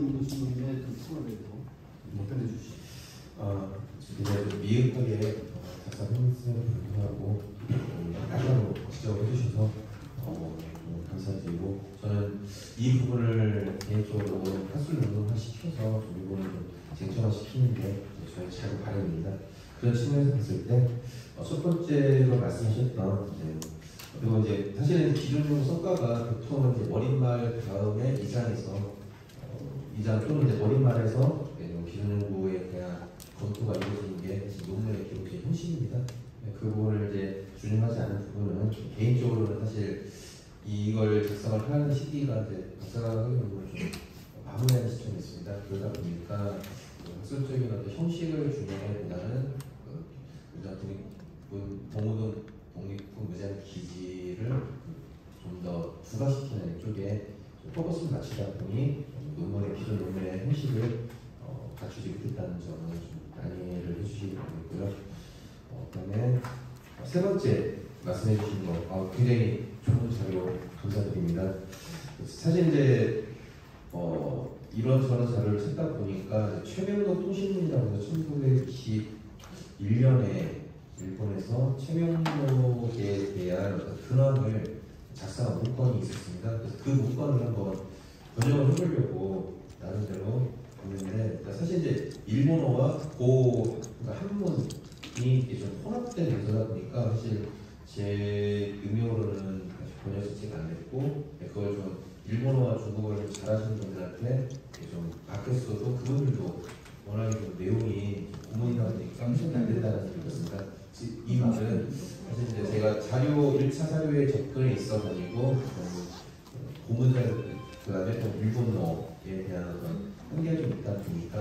이상훈 교수님의 그 수업에 대해서 답변해 주시죠. 이제 미흡하게 작사 편성을 불구하고 따로 지적을 해주셔서 감사드리고, 저는 이 부분을 개인적으로 학술 연구를 시켜서 이 부분을 좀 쟁점화시키는 게 저의 작은 바람입니다. 그런 측면에서 봤을 때 첫 번째로 말씀하셨던 그리고 이제 사실은 기준용 성과가 보통은 이제 머릿말 다음에 이장에서 이장 또는 이제 머릿말에서 기준연구에 대한 검토가 이루어지는 게 논문의 기록의 형식입니다. 그 부분을 이제 준용하지 않은 부분은 개인적으로는 사실 이걸 작성을 하는 시기가 이제 작성하는 부분을 좀 마무리하는 시점이 있습니다. 그러다 보니까 학술적인 어떤 형식을 준용하기보다는 독립군 무제한 기지를 좀 더 부각시키는 쪽에 포커스를 맞추다 보니 기존 논문의 형식을 갖추지 못했다는 점을 좀 양해를 해주시기 바라겠고요. 그다음에 세 번째 말씀해 주신 거 굉장히 좋은 자료 감사드립니다. 사실 이제 이런저런 자료를 찾다 보니까 최명록 통신문이라고 해서 1991년에 일본에서 최명록에 대한 어떤 근황을 작성한 문건이 있었습니다. 그래서 그 문건을 한번 번역을 해보려고 나름대로 했는데, 사실 이제 일본어와 한문이 좀 혼합된 문서다 보니까 사실 제 의미로는 번역이 안 됐고, 그걸 좀 일본어와 중국어를 잘하시는 분들한테 좀 바뀌었어도 그분들도 워낙에 좀 내용이 고문이다 보니까 깜짝이 안 된다는 생각이었습니다. 이 말은 사실 이제 제가 1차 자료에 접근에 있어가지고 고문 자료, 그 다음에 또 일본어에 대한 어떤 한계가 좀 있다 보니까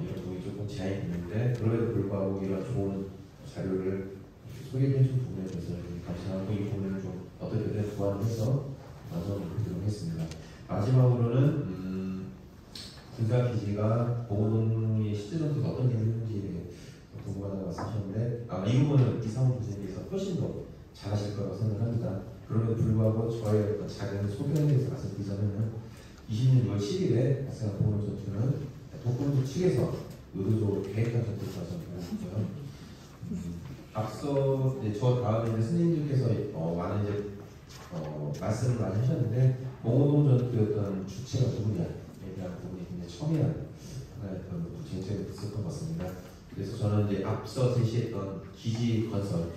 이런 부분이 조금 제한이 됐는데, 그럼에도 불구하고 이런 좋은 자료를 소개해 준 부분에 대해서 감사하고 이 부분을 좀 어떻게든 보완해서 완성하도록 하겠습니다. 마지막으로는 군사기지가 보호동의 실제 전투가 어떤 일을 했는지 궁금하다고 말씀하셨는데, 이 부분은 이상훈 교수님께서 훨씬 더 잘하실 거라고 생각합니다. 그럼에도 불구하고 저의 어떤 작은 소견에 대해서 말씀드리자면 20년 6월 10일에 발생한 보호동 전투는 독군부 측에서 의도적으로 계획한 전투가 전투였고요. 앞서 저 다음에 스님들께서 많은 말씀을 많이 하셨는데, 봉오동 전투였던 주체가 누구냐에 대한 부분이 굉장히 첨예한 하나의 쟁점이 있었던 것 같습니다. 그래서 저는 이제 앞서 제시했던 기지 건설,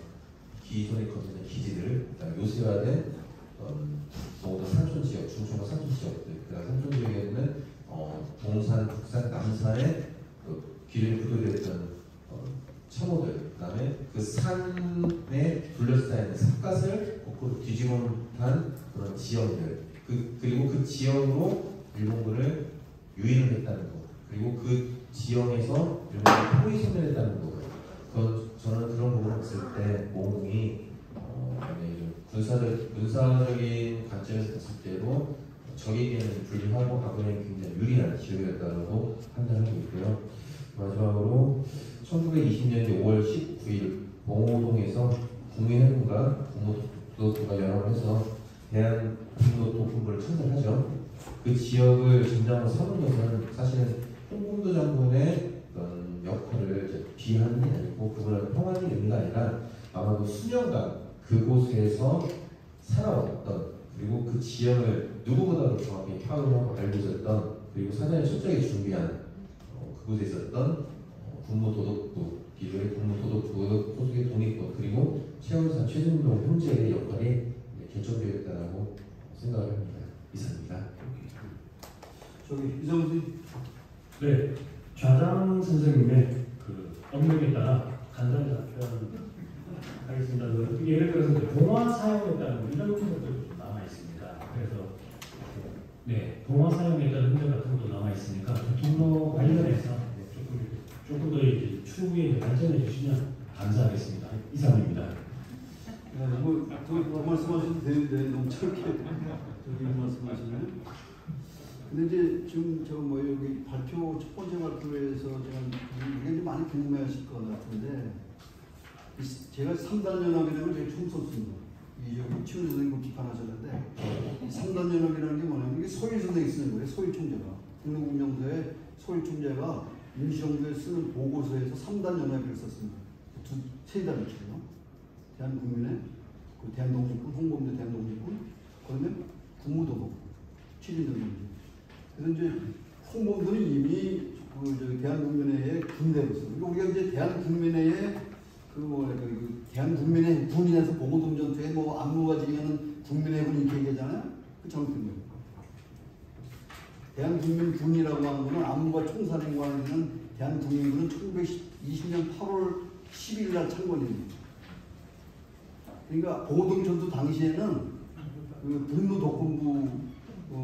기존에 건설된 기지들, 요새화된 봉오동 산촌 지역, 중청과 산촌 지역들, 그다음 산촌 지역에는 동산, 북산, 남산에 기존에 구조되었던 참호들, 그다음에 그 산에 둘러싸인 삿갓을 거꾸로 뒤집어놓은 그런 지형들, 그리고 그 지형으로 일본군을 유인을 했다는 거, 그리고 그 지형에서 일본군이 포위선을 했다는 거. 저는 그런 부분을 봤을 때 모험이 군사적인 관점에서 봤을 때도 적에게는 불리하고 아군에게 굉장히 유리한 지역이었다고 판단하고 있고요. 마지막으로 1920년대 5월 19일 봉오동에서 국민해군과 국무도독부가 연합을 해서 대한국무도독부를 창설하죠. 그 지역을 진정으로 삼은 것은 사실은 홍범도 장군의 어떤 역할을 비하는 게 아니고 그분은 평안의 의미가 아니라 아마도 수년간 그곳에서 살아왔던, 그리고 그 지역을 누구보다도 정확히 파악을 하고 알고 있었던, 그리고 사전에 철저하게 준비한 그곳에 있었던 국무도독부, 기존의 국무도독부 소속의 독립군, 그리고 최원산 최순동 형제의 역할이 결정되었다고 생각을 합니다. 이상입니다. 이상훈 선생님. 네, 좌장 선생님의 그 업력에 따라 간단히 답변하겠습니다. 예를 들어서 동화 사용했다는 이런 것들도 좀 남아 있습니다. 그래서 동화 사용했다는 흔적 같은 것도 남아 있으니까 통로 관련해서 조금 더 이제 추후에 발전해 주시면 감사하겠습니다. 이상입니다. 더 말씀하셔도 되는데 너무 짧게 말씀하시네요. 근데 이제 지금 여기 발표 첫 번째 발표에서 제가 굉장히 많이 궁금해하실 것 같은데, 제가 3단 연합이라는 게 처음 썼습니다. 여기 치훈 선생님 비판하셨는데, 이 3단 연합이라는 게 뭐냐면 이게 소위 선생님이 쓰는 거예요. 소위 총재가. 북로군정서에 소일총재가 임시정부에 쓰는 보고서에서 3단 연합을 썼습니다. 세 단을 쳐요. 대한국민의 그 대한독립군, 홍범대 대한독립군, 그다음에 국무도덕, 7인전 문제. 그래서 이제 홍범도는 이미 대한국민회의 군대로서, 우리가 이제 대한국민회의 대한국민회 군인에서 봉오동 전투에 뭐 안무가 지휘하는 국민회군 이렇게 얘기하잖아요. 그 잘못된 거예요. 대한국민군이라고 하는 거는 안무가 총사령관이 되는 대한국민군은 1920년 8월 10일 날 창건입니다. 그러니까 봉오동 전투 당시에는 그 북로독군부 그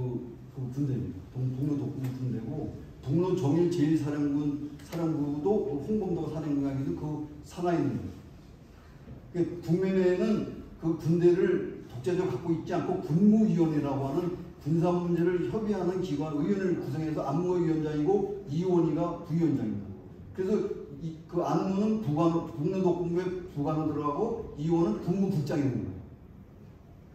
군대입니다. 북로독군부 군대고 북로 정일 제1사령부도 홍범도가 사령관이도 그 산하에 있는 거예요. 그러니까 국민회는 그 군대를 독재적으로 갖고 있지 않고 군무위원회라고 하는 군사 문제를 협의하는 기관 의원을 구성해서 안무위원장이고 이원희가 부위원장입니다. 그래서 그 안무는 북로독군부의 부관으로 들어가고 이원은 국무국장이 있는 거예요.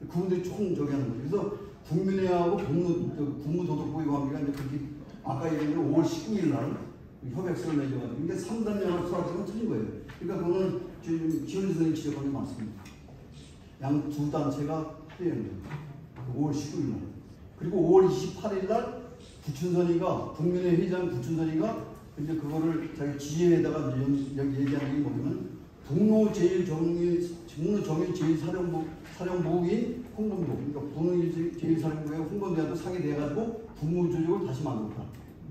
그 군대 총 저기 하는 거예요. 그래서 국민회하고 국무도덕부의 관계가 이제 그렇게 아까 얘기한 5월 19일 날 협약서를 맺어가지고 이게 3단 연합 수락서는 틀린 거예요. 그러니까 그거는 지금 지원희 선생님 지적한 게 많습니다. 양 두 단체가 회의한 거예요. 5월 19일 날. 그리고 5월 28일 날 구춘선이가 국민회 회장 구춘선이가 이제 그거를 자기 지혜에다가 여기 얘기하는 게 뭐냐면 북로 정일 제1사령부인 홍범도, 그러니까 북로 제1사령부의 홍범도와도 상의돼가지고 국무조직을 다시 만들었다.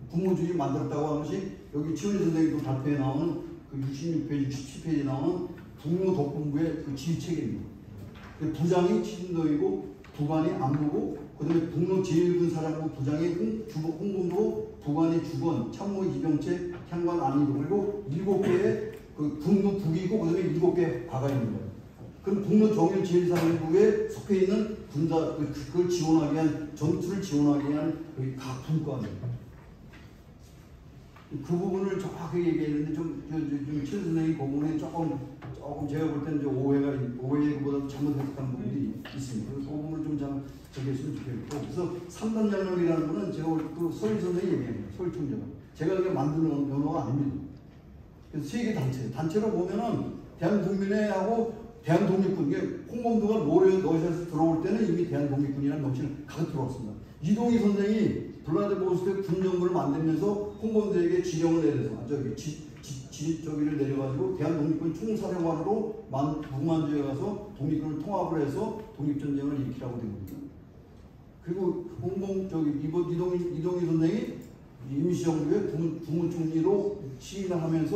국무조직 만들었다고 하는 것이 여기 지원희 선생님도 발표에 나오는 그 66페이지, 67페이지에 나오는 북로독군부의 그 지휘체계입니다. 그 부장이 치진동이고 부관이 안무고 그다음에 북로 제1군 사령부 부장이 홍범도, 부관이 주건, 참모 이병채, 향관 안희도 그리고 7개의 그 북로 북이고 그다음에 7개 과가 있는 거예요. 그럼 북로 정일 제1사령부에 속해 있는 군사 그걸 지원하기 위한 전투를 지원하기 위한 각 분과입니다. 그 부분을 정확하게 얘기했는데 좀 최 선생님 그 부분에 조금 제가 볼 때는 오해보다 잘못 해석한 부분이 있습니다. 그 부분을 좀 저기 했으면 좋겠고, 그래서 3단 연합이라는 거는 제가 그 소일 선생님이 얘기합니다. 소일 총재가 제가 그게 만드는 변호가 아닙니다. 그래서 세계 단체로 보면은 대한국민회하고 대한독립군, 이게 홍범도가 러시아에서 들어올 때는 이미 대한독립군이라는 명칭을 가득 들어왔습니다. 이동희 선생이 블라디보스토크 군정부를 만들면서 홍범도에게 지령을 내려서 저기를 내려가지고 대한독립군 총사령관으로 북만주에 가서 독립군을 통합을 해서 독립전쟁을 일으키라고 된 겁니다. 그리고 이동희 선생이 임시정부의 국무총리로 취임을 하면서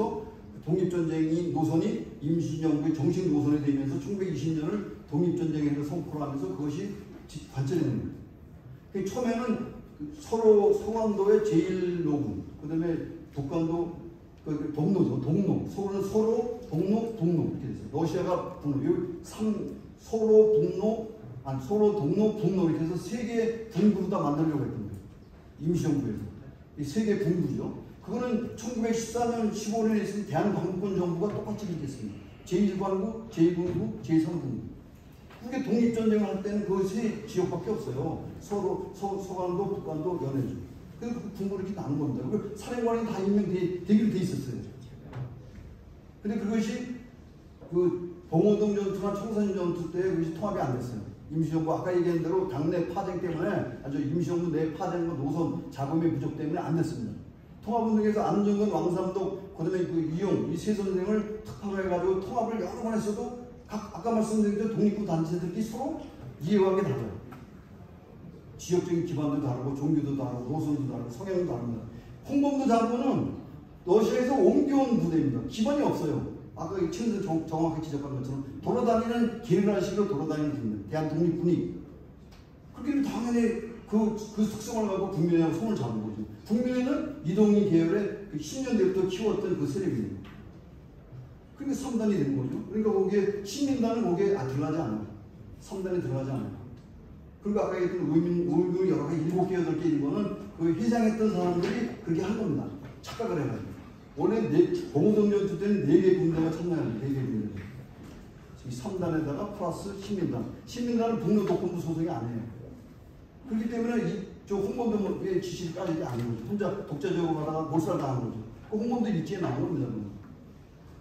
독립전쟁이 노선이 임시정부의 정식 노선이 되면서 1920년을 독립전쟁에서 선포를 하면서 그것이 관철되는 거예요. 처음에는 서로 서간도의 제1노군, 그 다음에 북간도 동로죠. 동로. 서로는 서로, 동로, 북로 이렇게 됐어요. 러시아가 북로. 서로, 동로, 북로 이렇게 해서 세 개의 군부로 다 만들려고 했던 거예요. 임시정부에서. 이 세 개의 군부죠. 그거는 1914년 15년에 있은 대한광군 정부가 똑같이 일으켰습니다. 제1관부, 제2군부, 제3군부. 그게 독립전쟁을 할 때는 그 세 지역밖에 없어요. 서간도, 북간도, 연해주. 그래서 그 군부를 이렇게 나눈 겁니다. 그 사령관이 다 임명되기로 돼 있었어요. 근데 그것이 그 봉오동 전투나 청산 전투 때 그것이 통합이 안 됐어요. 임시정부 아까 얘기한 대로 당내 파생 때문에 아주 임시정부 내 파생과 노선 자금의 부족 때문에 안 됐습니다. 통합운동에서 안정근, 왕삼독, 그다음에 그 이용 이 세 선생을 특파해가지고 통합을 여러 번 했어도 아까 말씀드린 대로 독립군 단체들끼리 서로 이해관계 달라요. 지역적인 기반도 다르고 종교도 다르고 노선도 다르고 성향도 다릅니다. 홍범도 장군은 러시아에서 옮겨온 부대입니다. 기반이 없어요. 아까 최선생 정확히 지적한 것처럼 돌아다니는 게릴라식으로 돌아다니는 부대입니다. 대한독립군이. 그렇게 당연히 그 특성을 갖고 국민회하고 손을 잡은 거죠. 국민회는 이동희 계열의 그 10년대부터 키웠던 그 세력입니다. 그러니까 3단이 된 거죠. 그러니까 거기에 신민단은 거기에 들어가지 않아요. 3단에 들어가지 않아요. 그리고 아까 얘기했던 의무 여러 가지 7개, 8개 이런 거는 그 회장했던 사람들이 그렇게 한 겁니다. 착각을 해가지고. 원래 봉오동 전투 때는 4개 군대가 참여합니다. 4개 군대. 3단에다가 플러스 신민단. 신민단은 북로독군부 소속이 아니에요. 그렇기 때문에 저 홍범도의 지시를 따르지 않는 거죠. 혼자 독자적으로 하다가 몰살당한 거죠. 그 홍범도 일지에 나온 겁니다.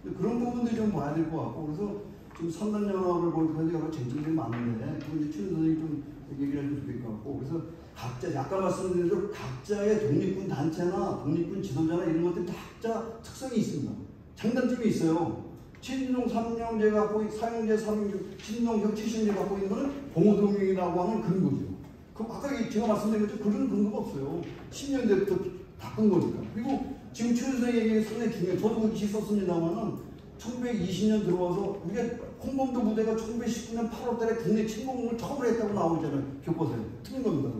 근데 그런 부분들이 좀 봐야 될 것 같고, 그래서 지금 3단 연합을 보니까 여러 쟁점들이 많은데, 그건 이제 최 선생님이 좀 얘기를 해도 좋을 것 같고, 그래서 각자, 아까 말씀드린 대로 각자의 독립군 단체나 독립군 지도자나 이런 것들이 각자 특성이 있습니다. 장단점이 있어요. 친일용 3형제 갖고, 4형제, 3형제, 친일용 70형제 갖고 있는 거는 봉오동맹이라고 하는 근거죠. 그 아까 제가 말씀드린 것처럼 그런 근거가 없어요. 10년대부터 바꾼 거니까. 그리고 지금 최 선생님 얘기가 상당히 중요해요. 저도 그 기 썼습니다만은 1920년 들어와서 우리가 홍범도 부대가 1919년 8월 달에 국내 침공을 처음으로 했다고 나오잖아요. 교과서에. 틀린 겁니다.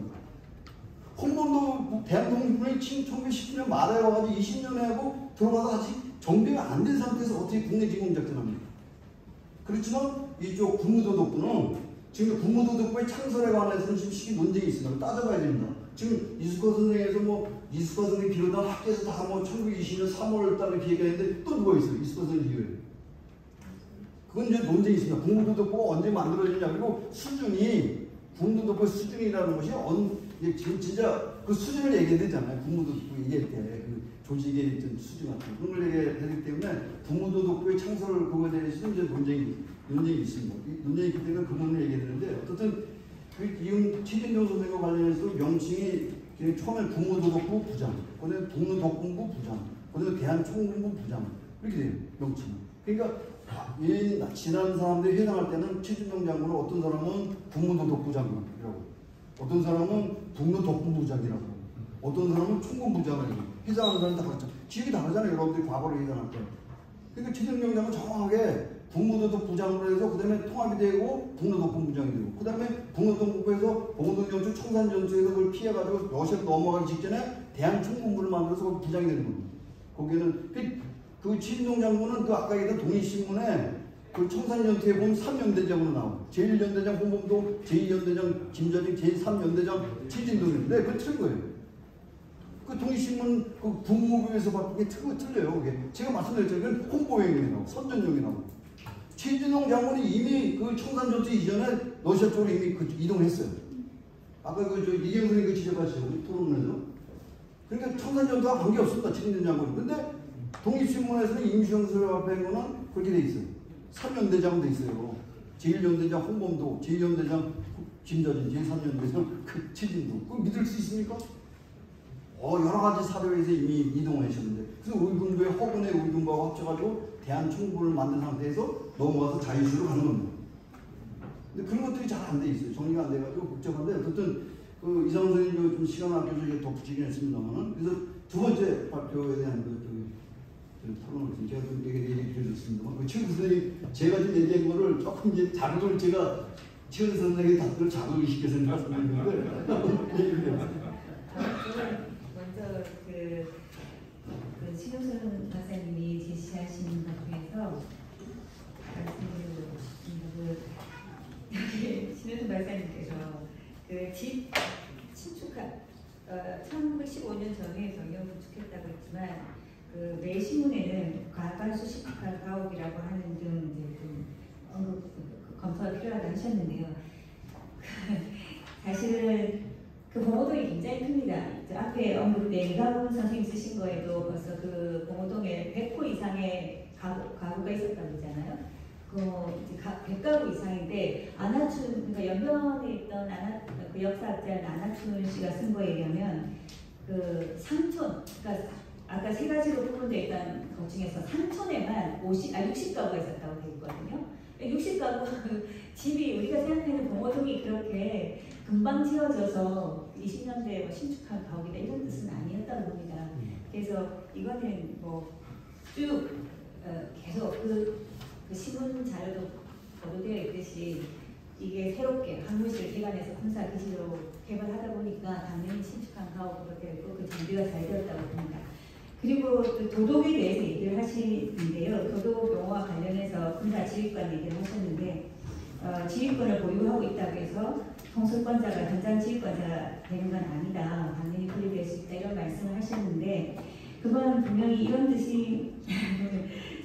홍범도 대한독립군이 1919년 말에 와가지고 20년에 하고 들어가서 아직 정비가 안 된 상태에서 어떻게 국내 침공 작전합니까? 그렇지만 이쪽 군무도독부는 지금 군무도독부의 창설에 관해서는 지금 시기 논쟁이 있습니다. 따져봐야 됩니다. 지금 이수커 선생에서 이수커 선생 비롯한 학계에서 다 1920년 3월 달에 기획했는데 또 누가 있어요? 이수커 선생 이후에. 그건 이제 논쟁이 있습니다. 군무도독부가 언제 만들어지냐. 그리고 수준이, 군무도독부의 수준이라는 것이 지금 진짜 그 수준을 얘기해야 되잖아요. 군무도독부 얘기할 때. 그 조직의 수준 같은 그런 걸 얘기해야 되기 때문에 군무도독부의 창설 그거에 대해서 이제 논쟁이 있습니다. 논쟁이 있기 때문에 그 부분을 얘기해야 되는데, 어쨌든 그 최진용 선생과 관련해서 명칭이 처음에 군무도독부 부장, 그다음에 동로독군부 부장, 그다음에 대한총군부 부장 이렇게 돼요. 명칭. 그러니까 지난 사람들이 해당할 때는 최진용 장군은 어떤 사람은 군무도독부 장관이라고, 어떤 사람은 동로독군부장이라고, 어떤 사람은 총군부장이라고. 해당하는 사람은 다 그렇죠. 지역이 다르잖아요. 여러분들이 과거로 해당할 때. 그러니까 최진용 장군은 정확하게 군무도독 부장으로 해서 그 다음에 통합이 되고 북로독군 부장이 되고, 그 다음에 북로독군부에서 봉오동전투 청산전투에서 그걸 피해가지고 러시아로 넘어가기 직전에 대한총군부를 만들어서 거기 부장이 되는 겁니다. 거기는 그 최진용 장군은 그 아까 얘기했던 독립신문에 그 청산전투에 보면 3연대장으로 나와요. 제1연대장 홍범도, 제2연대장 김저징, 제3연대장 최진동인데 그건 틀린 거예요. 그 독립신문 그 국무부에서 바꾼 게 틀려요. 그게 제가 말씀드렸죠. 그건 홍보용이 나오고 선전용이 나오고. 최진용 장군이 이미 그 청산전투 이전에 러시아 쪽으로 이미 이동했어요. 아까 이경선이 지적하시죠. 토론에서. 그러니까 청산전투와 관계없습니다. 최진용 장군. 근데 독립신문에서는 임시정서를 발표한 거는 그렇게 돼 있어요. 3연대장도 돼 있어요. 제1연대장 홍범도, 제2연대장 김저진, 제3연대장 최진동. 그거 믿을 수 있습니까? 여러 가지 사료에서 이미 이동하셨는데, 그래서 의군부의 허군의 의군부하고 합쳐가지고 대한총군을 만든 상태에서 넘어가서 자유시로 가는 겁니다. 근데 그런 것들이 잘 안 돼 있어요. 정리가 안 돼가지고 복잡한데, 어쨌든 그 이상훈 선생님도 좀 시간 아껴서 덧붙이긴 했습니다만은, 그래서 두 번째 발표에 대한 토론을 제가 좀 얘기 드렸습니다만, 그 최근 선생님 제가 지금 얘기한 거를 조금 이제 자극을 제가 최근 선생님의 답변을 자극을 시켜서 말씀드렸는데. 먼저 그 신효선 박사님이 제시하신 것 중에서 말씀드리고 싶습니다. 여기 신효선 박사님께서 그 집 신축한 1915년 전에 정령 구축했다고 했지만 그 매신문에는 과반수 신축한 가옥이라고 하는 등 이제 좀 검토가 필요하다고 하셨는데요. 사실은 그 봉오동이 굉장히 큽니다. 앞에 언급된 이가훈 선생님 쓰신 거에도 벌써 그 봉오동에 100호 이상의 가구가 있었다고 했잖아요. 이제 100가구 이상인데 안하춘, 그러니까 연변에 있던 그 역사학자인 안하춘 씨가 쓴 거에 의하면 그 상촌, 그러니까 아까 세 가지로 구분되어 있던 것 중에서 상촌에만 60가구가 있었다고 되어 있거든요. 60가구 집이 우리가 생각하는 봉오동이 그렇게 금방 지어져서 20년대에 신축한 가옥이다 이런 뜻은 아니었다고 봅니다. 그래서 이거는 쭉 계속 그 신문 자료도 보도되어 있듯이 이게 새롭게 강물실 기관에서 군사 기지로 개발하다 보니까 당연히 신축한 가옥으로 되어 있고 그 준비가 잘 되었다고 봅니다. 그리고 또 도독에 대해서 얘기를 하시는데요. 도독 용어와 관련해서 군사 지휘관 얘기를 하셨는데 지휘권을 보유하고 있다고 해서 통솔권자가 현장 지휘권자가 되는 건 아니다. 당연히 분리될 수 있다. 이런 말씀을 하셨는데 그건 분명히 이런 뜻이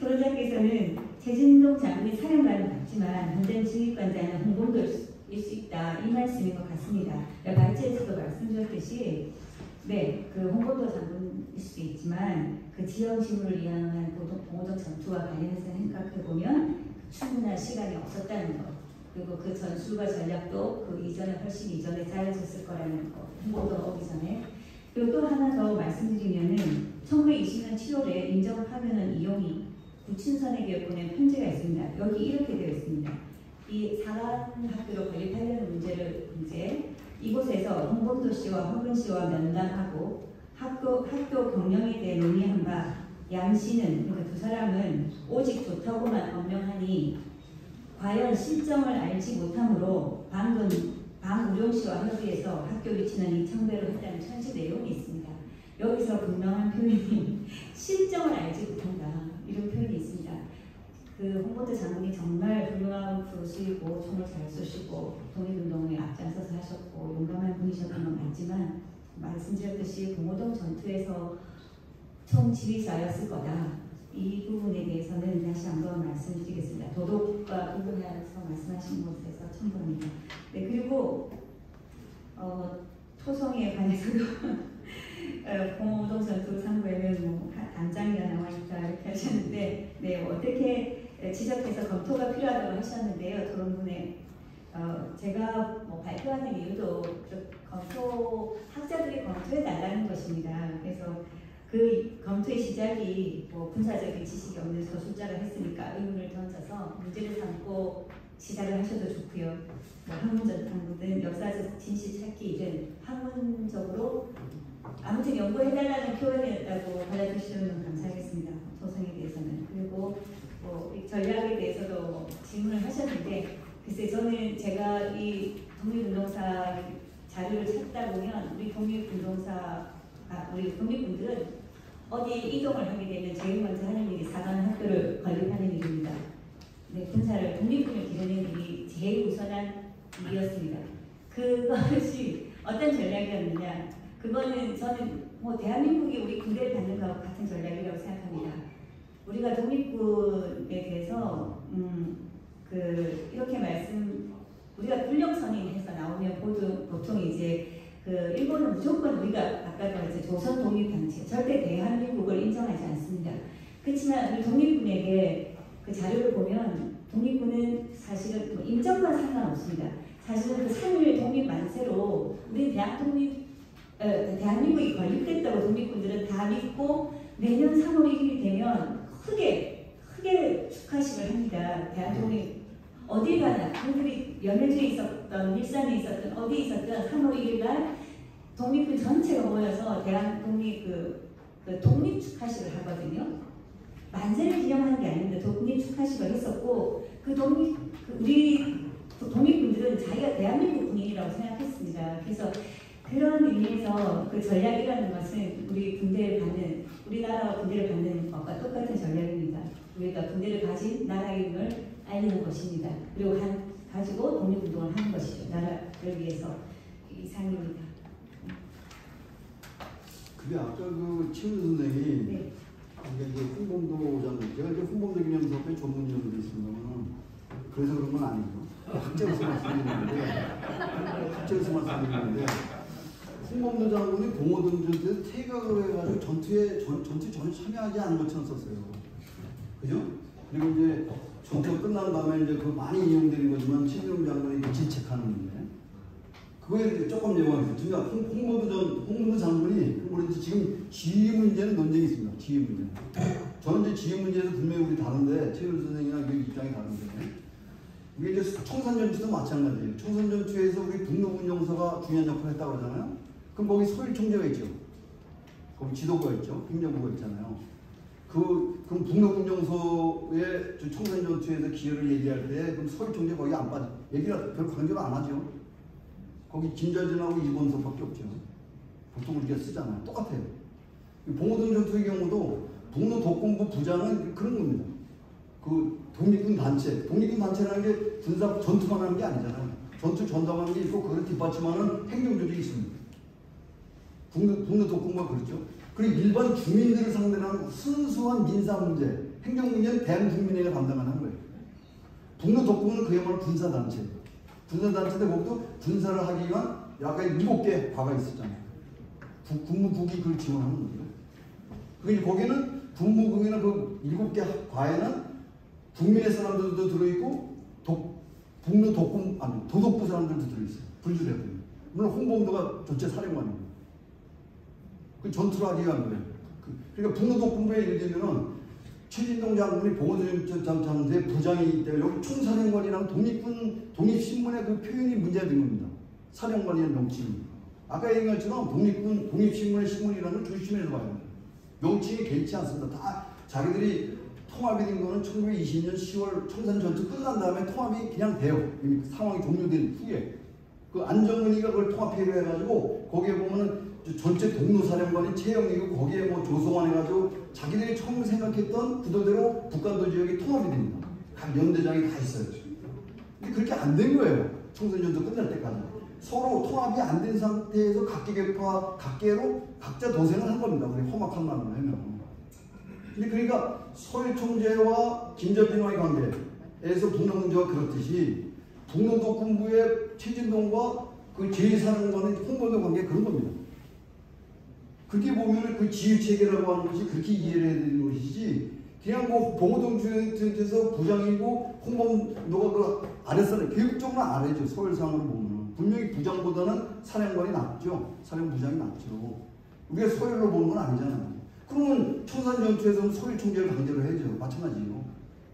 토론자께서는 최진동 장군이 사령관은 맞지만 현장 지휘권자는 홍범도일 수 있다 이 말씀인 것 같습니다. 발제에서도 말씀드렸듯이 네, 그 홍범도 장군일 수도 있지만 그 지역 신문을 이양한 봉오동 전투와 관련해서 생각해 보면 충분한 시간이 없었다는 것, 그리고 그 전술과 전략도 그 이전에 훨씬 이전에 짜여졌을 거라는 것, 홍범도 오기 전에. 그리고 또 하나 더 말씀드리면은 1920년 7월에 인정하면은 이용이 구친선에게 보낸 편지가 있습니다. 여기 이렇게 되어 있습니다. 이 사관학교로 건립하려는 문제를 이제 이곳에서 홍범도 씨와 허근 씨와 면담하고 학교 경영에 대해 논의한 바 양 씨는 그러니까 두 사람은 오직 좋다고만 언명하니 과연 실정을 알지 못하므로 방우룡 씨와 협의해서 학교 위치는 이청배로 했다는 천지 내용이 있습니다. 여기서 분명한 표현이 실정을 알지 못한다 이런 표현이 있습니다. 그 홍범도 장군이 정말 훌륭한 교수이고 총을 잘 쏘시고 독립운동에 앞장서서 하셨고 용감한 분이셨던 건 맞지만 말씀드렸듯이 봉오동 전투에서 총 지휘자였을 거다. 이 부분에 대해서는 다시 한번 말씀드리겠습니다. 도덕과 구분해서 말씀하신 것에서 첨부합니다. 네, 그리고 토성에 관해서도 봉오동 전투 상부에는 뭐 단장이가 나와있다 이렇게 하셨는데 네, 어떻게 지적해서 검토가 필요하다고 하셨는데요. 토론분에 제가 뭐 발표하는 이유도 학자들이 검토해달라는 것입니다. 그래서 그 검토의 시작이 뭐 군사적인 지식이 없는 저술자가 했으니까 의문을 던져서 문제를 삼고 시작을 하셔도 좋고요. 뭐 학문적 탐구든 역사적 진실 찾기든 학문적으로 아무튼 연구해달라는 표현이었다고 받아주시면 감사하겠습니다. 토성에 대해서는. 그리고 뭐 전략에 대해서도 질문을 하셨는데 글쎄 저는 제가 이 독립운동사 자료를 찾다 보면 우리 독립군들은 어디 이동을 하게 되면 제일 먼저 하는 일이 사관학교를 건립하는 일입니다. 네, 군사를 독립군을 기르는 일이 제일 우선한 일이었습니다. 그것이 어떤 전략이었느냐? 그거는 저는 뭐 대한민국이 우리 군대를 받는 것과 같은 전략이라고 생각합니다. 우리가 독립군에 대해서 이렇게 우리가 군력 선임해서 나오면 보통 이제 그 일본은 무조건 우리가 아까 말했죠 조선 독립단체 절대 대한민국을 인정하지 않습니다. 그렇지만 우리 독립군에게 그 자료를 보면 독립군은 사실은 뭐 인정과 상관없습니다. 사실은 그 3.1 독립 만세로 우리 대한민국이 건립됐다고 독립군들은 다 믿고 내년 3월 1일이 되면 크게 축하식을 합니다. 대한독립 어디 가나 그들이 연해주에 있었던 일산에 있었던 어디 있었던 3월 1일 날 독립군 전체가 모여서 대한독립 독립 축하식을 하거든요. 만세를 기념하는 게 아닌데 독립 축하식을 했었고 우리 독립군들은 자기가 대한민국 군인이라고 생각했습니다. 그래서 그런 의미에서 그 전략이라는 것은 우리나라와 군대를 받는 것과 똑같은 전략입니다. 우리가 군대를 가진 나라임을 알리는 것입니다. 그리고 가지고 독립운동을 하는 것이죠. 나라를 위해서 이상입니다. 근데 아까 그 최은순 선생이 네. 이제 홍범도 장군, 제가 이제 홍범도 기념사업회 전문위원으로 있습니다만 그래서 그런 건 아니고 학자로서 말씀드리는데 홍범도 장군이 봉오동 전투에 퇴각을 해가지고 전투에 전혀 참여하지 않은 것처럼 썼어요. 그죠? 그리고 이제 전투가 끝난 다음에 이제 그 많이 인용되는 거지만 신병 장군이 질책하는 문제. 그거에 조금 예고하겠습니다. 홍범도 장군이 우리 지금 지휘 문제는 논쟁이 있습니다. 지휘 문제. 저는 이제 지휘 문제에서 분명히 우리 다른데 최윤 선생이랑 그 입장이 다른데 이게 이제 청산전투도 마찬가지예요. 청산전투에서 우리 북로군용사가 중요한 역할을 했다고 그러잖아요. 그럼 거기 서일 총재가 있죠. 거기 지도부가 있죠. 행정부가 있잖아요. 그럼 북로군용소의 청산전투에서 기여를 얘기할 때 그럼 서일 총재 거기 안 빠져. 얘기를 별 강조를 안 하죠. 거기 김자진하고 이본석밖에 없죠. 보통 우리가 쓰잖아요. 똑같아요. 봉오동 전투의 경우도 북로 독공부 부장은 그런 겁니다. 그 독립군 단체라는 게 군사 전투만 하는 게 아니잖아요. 전투 전담하는 게 있고 그걸 뒷받침하는 행정조직이 있습니다. 북로 독공부가 그렇죠. 그리고 일반 주민들을 상대로 하는 순수한 민사 문제, 행정 문제는 대한국민회가 담당하는 거예요. 북로 독공부는 그야말로 군사 단체. 군사단체인데 거기도 군사를 하기 위한 약간 7개 과가 있었잖아요. 국무국이 그걸 지원하는 거죠. 그러니까 거기는 국무국이나 그 7개 과에는 국민의 사람들도 들어있고 북로 도독부 사람들도 들어있어요. 분류대군이. 물론 홍범도가 전체 사령관입니다. 그 전투를 하기 위한 거예요. 그러니까 북로독군부에 예를 들면은 최진동 장군이 봉오동전투대 부장이기 때문에 여기 총사령관이랑 독립신문의 그 표현이 문제가 된 겁니다. 사령관이라는 명칭이. 아까 얘기한 것처럼 독립신문의 신문이라는 걸 조심해서 봐야 됩니다. 명칭이 개의치 않습니다. 다 자기들이 통합이 된 거는 1920년 10월 청산전투 끝난 다음에 통합이 그냥 돼요. 이미 상황이 종료된 후에. 그 안정근이가 그걸 통합회의를 해가지고 거기에 보면은 전체 동로사령관인 최영이고 거기에 뭐 조성환 해가지고 자기들이 처음 생각했던 구도대로 북한도 지역이 통합이 됩니다. 각 연대장이 다 있어요. 근데 그렇게 안 된 거예요. 청산전투 끝날 때까지. 서로 통합이 안 된 상태에서 각계로 각자 도생을 한 겁니다. 우리 험악한 말로 하면. 근데 그러니까 서일 총재와 김전빈와의 관계에서 북로문제와 그렇듯이 북로독군부의 최진동과 그 제2사령관의 홍범도 관계 그런 겁니다. 그렇게 보면 그 지휘체계라고 하는 것이 그렇게 이해를 해야 되는 것이지 그냥 뭐 봉오동전투에서 부장이고 홍범도가 그 아랫사람 교육적으로 아래죠. 서열상으로 보면 분명히 부장보다는 사령관이 낫죠. 사령부장이 낫죠. 우리가 서열로 보는 건 아니잖아요. 그러면 청산전투에서는 서울총재를 강제로 해야죠. 마찬가지예요.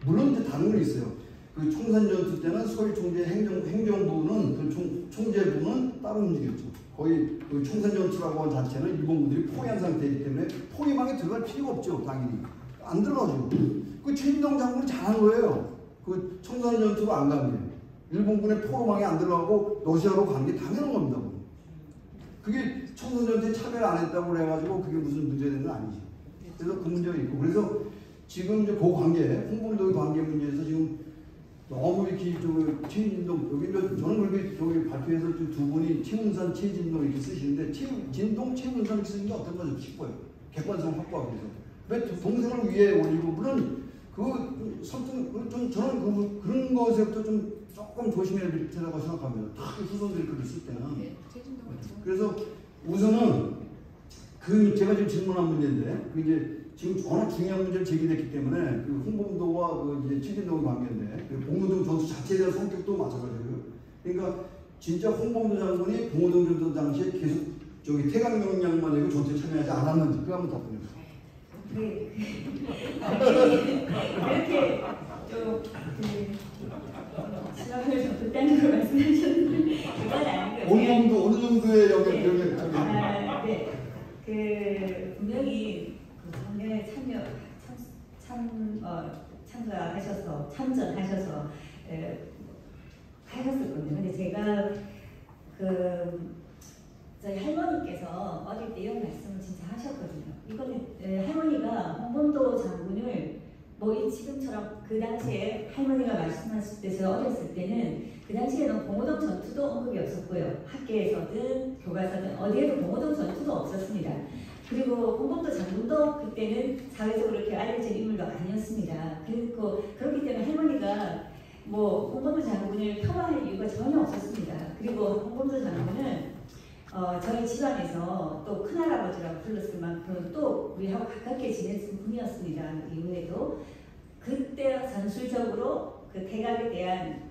물론 이제 다른 건 있어요. 그 청산전투 때는 서울총재 행정부는 그 총재부는 따로 움직였죠. 거의 그 청산전투라고 하는 자체는 일본군들이 포위한 상태이기 때문에 포위망에 들어갈 필요가 없죠. 당연히 안 들어가죠. 그 최진동 장군이 잘한 거예요. 그 청산전투로 안 간 게. 일본군의 포로망에 안 들어가고 러시아로 간 게 당연한 겁니다. 그게 청산전투에 참여를 안 했다고 그래가지고 그게 무슨 문제되는 건 아니죠. 그래서 그 문제가 있고 그래서 지금 이제 그 관계 홍범도의 관계 문제에서 지금 너무 이렇게 최진동 여기 저는 그렇게 저기 발표해서 두 분이 최문산 최진동 이렇게 쓰시는데 최문산 쓰는 게 어떤 거죠 싶어요. 객관성 확보하기 위해서 왜 동생을 위에 올리고 물론 그 선뜻 저는 그런 것에부터 좀 조금 조심해야 될 테라고 생각합니다. 다 후손들이 글을 쓸 때는. 그래서 우선은 그 제가 지금 질문한 문제인데 그 이제 지금 워낙 중요한 문제를 제기됐기 때문에 그 홍범도와 그 이제 최진동의 관계인데 그 봉오동 전투 자체에 대한 성격도 마찬가지고요. 그러니까 진짜 홍범도 장군이 봉오동 전투 당시에 계속 저기 태강 명령만 내고 전투에 참여하지 않았는지 그거 한번 답변해 주세요. 그렇게 좀 시간을 좀 극단적으로 말씀하셨는데 그건 아니고요. 어느 정도의 영향 네. 그 분명히 그 작년에 참전하셔서 하셨었거든요. 근데 제가 저희 할머니께서 어릴 때 이런 말씀을 진짜 하셨거든요. 이거는 할머니가 홍범도 장군을 뭐 지금처럼 그 당시에 할머니가 말씀하실 때 제가 어렸을 때는 그 당시에는 봉오동 전투도 언급이 없었고요. 학계에서든 교과서든 어디에도 봉오동 전투도 없었습니다. 그리고 홍범도 장군도 그때는 사회적으로 이렇게 알려진 인물도 아니었습니다. 그렇기 때문에 할머니가 뭐 홍범도 장군을 폄하할 이유가 전혀 없었습니다. 그리고 홍범도 장군은 저희 집안에서 또 큰할아버지라고 불렀을 만큼 또 우리하고 가깝게 지냈던 분이었습니다. 이후에도 그때 전술적으로 그 태각에 대한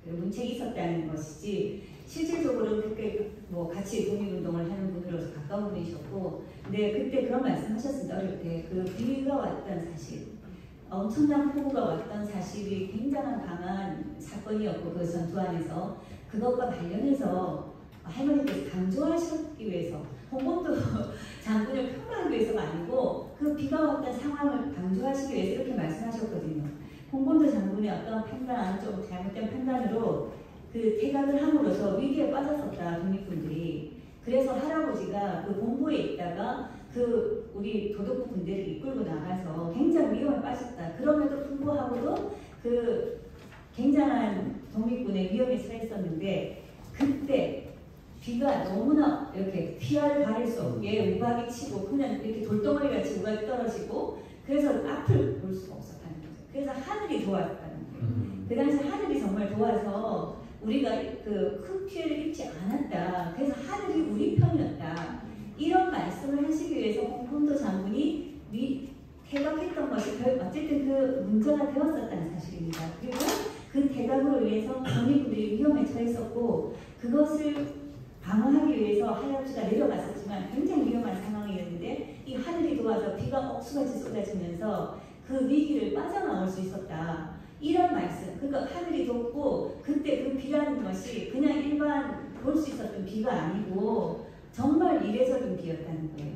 문책이 있었다는 것이지 실질적으로는 그렇게 뭐 같이 독립운동을 하는 분으로서 가까운 분이셨고 근데 그때 그런 말씀하셨습니다. 어릴 때 그 비가 왔던 사실 엄청난 폭우가 왔던 사실이 굉장한 강한 사건이었고 그 전투 안에서 그것과 관련해서 할머니께서 강조하셨기 위해서 홍범도 장군을 폄하하기 위해서가 아니고 그 비가 왔던 상황을 강조하시기 위해서 이렇게 말씀하셨거든요. 홍범도 장군의 어떤 판단, 좀 잘못된 판단으로 그 퇴각을 함으로써 위기에 빠졌었다, 독립군들이. 그래서 할아버지가 그 본부에 있다가 그 우리 도독부 군대를 이끌고 나가서 굉장히 위험에 빠졌다. 그럼에도 불구하고도 그 굉장한 독립군의 위험에 처했었는데 그때 비가 너무나 이렇게 피할 바랄 수 없게 우박이 치고 그냥 이렇게 돌덩어리 같이 우박이 떨어지고 그래서 앞을 볼 수가 없었다는 거죠. 그래서 하늘이 도왔다는 거예요. 그 당시 하늘이 정말 도와서 우리가 그 큰 피해를 입지 않았다. 그래서 하늘이 우리 편이었다. 이런 말씀을 하시기 위해서 홍범도 장군이 태각했던 것이 어쨌든 그 문제가 되었었다는 사실입니다. 그리고 그 태각으로 인해서 전리군들이 위험에 처했었고 그것을 방어하기 위해서 하야부가 내려갔었지만 굉장히 위험한 상황이었는데 이 하늘이 도와서 비가 억수같이 쏟아지면서 그 위기를 빠져나올 수 있었다. 이런 말씀, 그러니까 하늘이 돕고 그때 그 비라는 것이 그냥 일반 볼 수 있었던 비가 아니고 정말 이례적인 비였다는 거예요.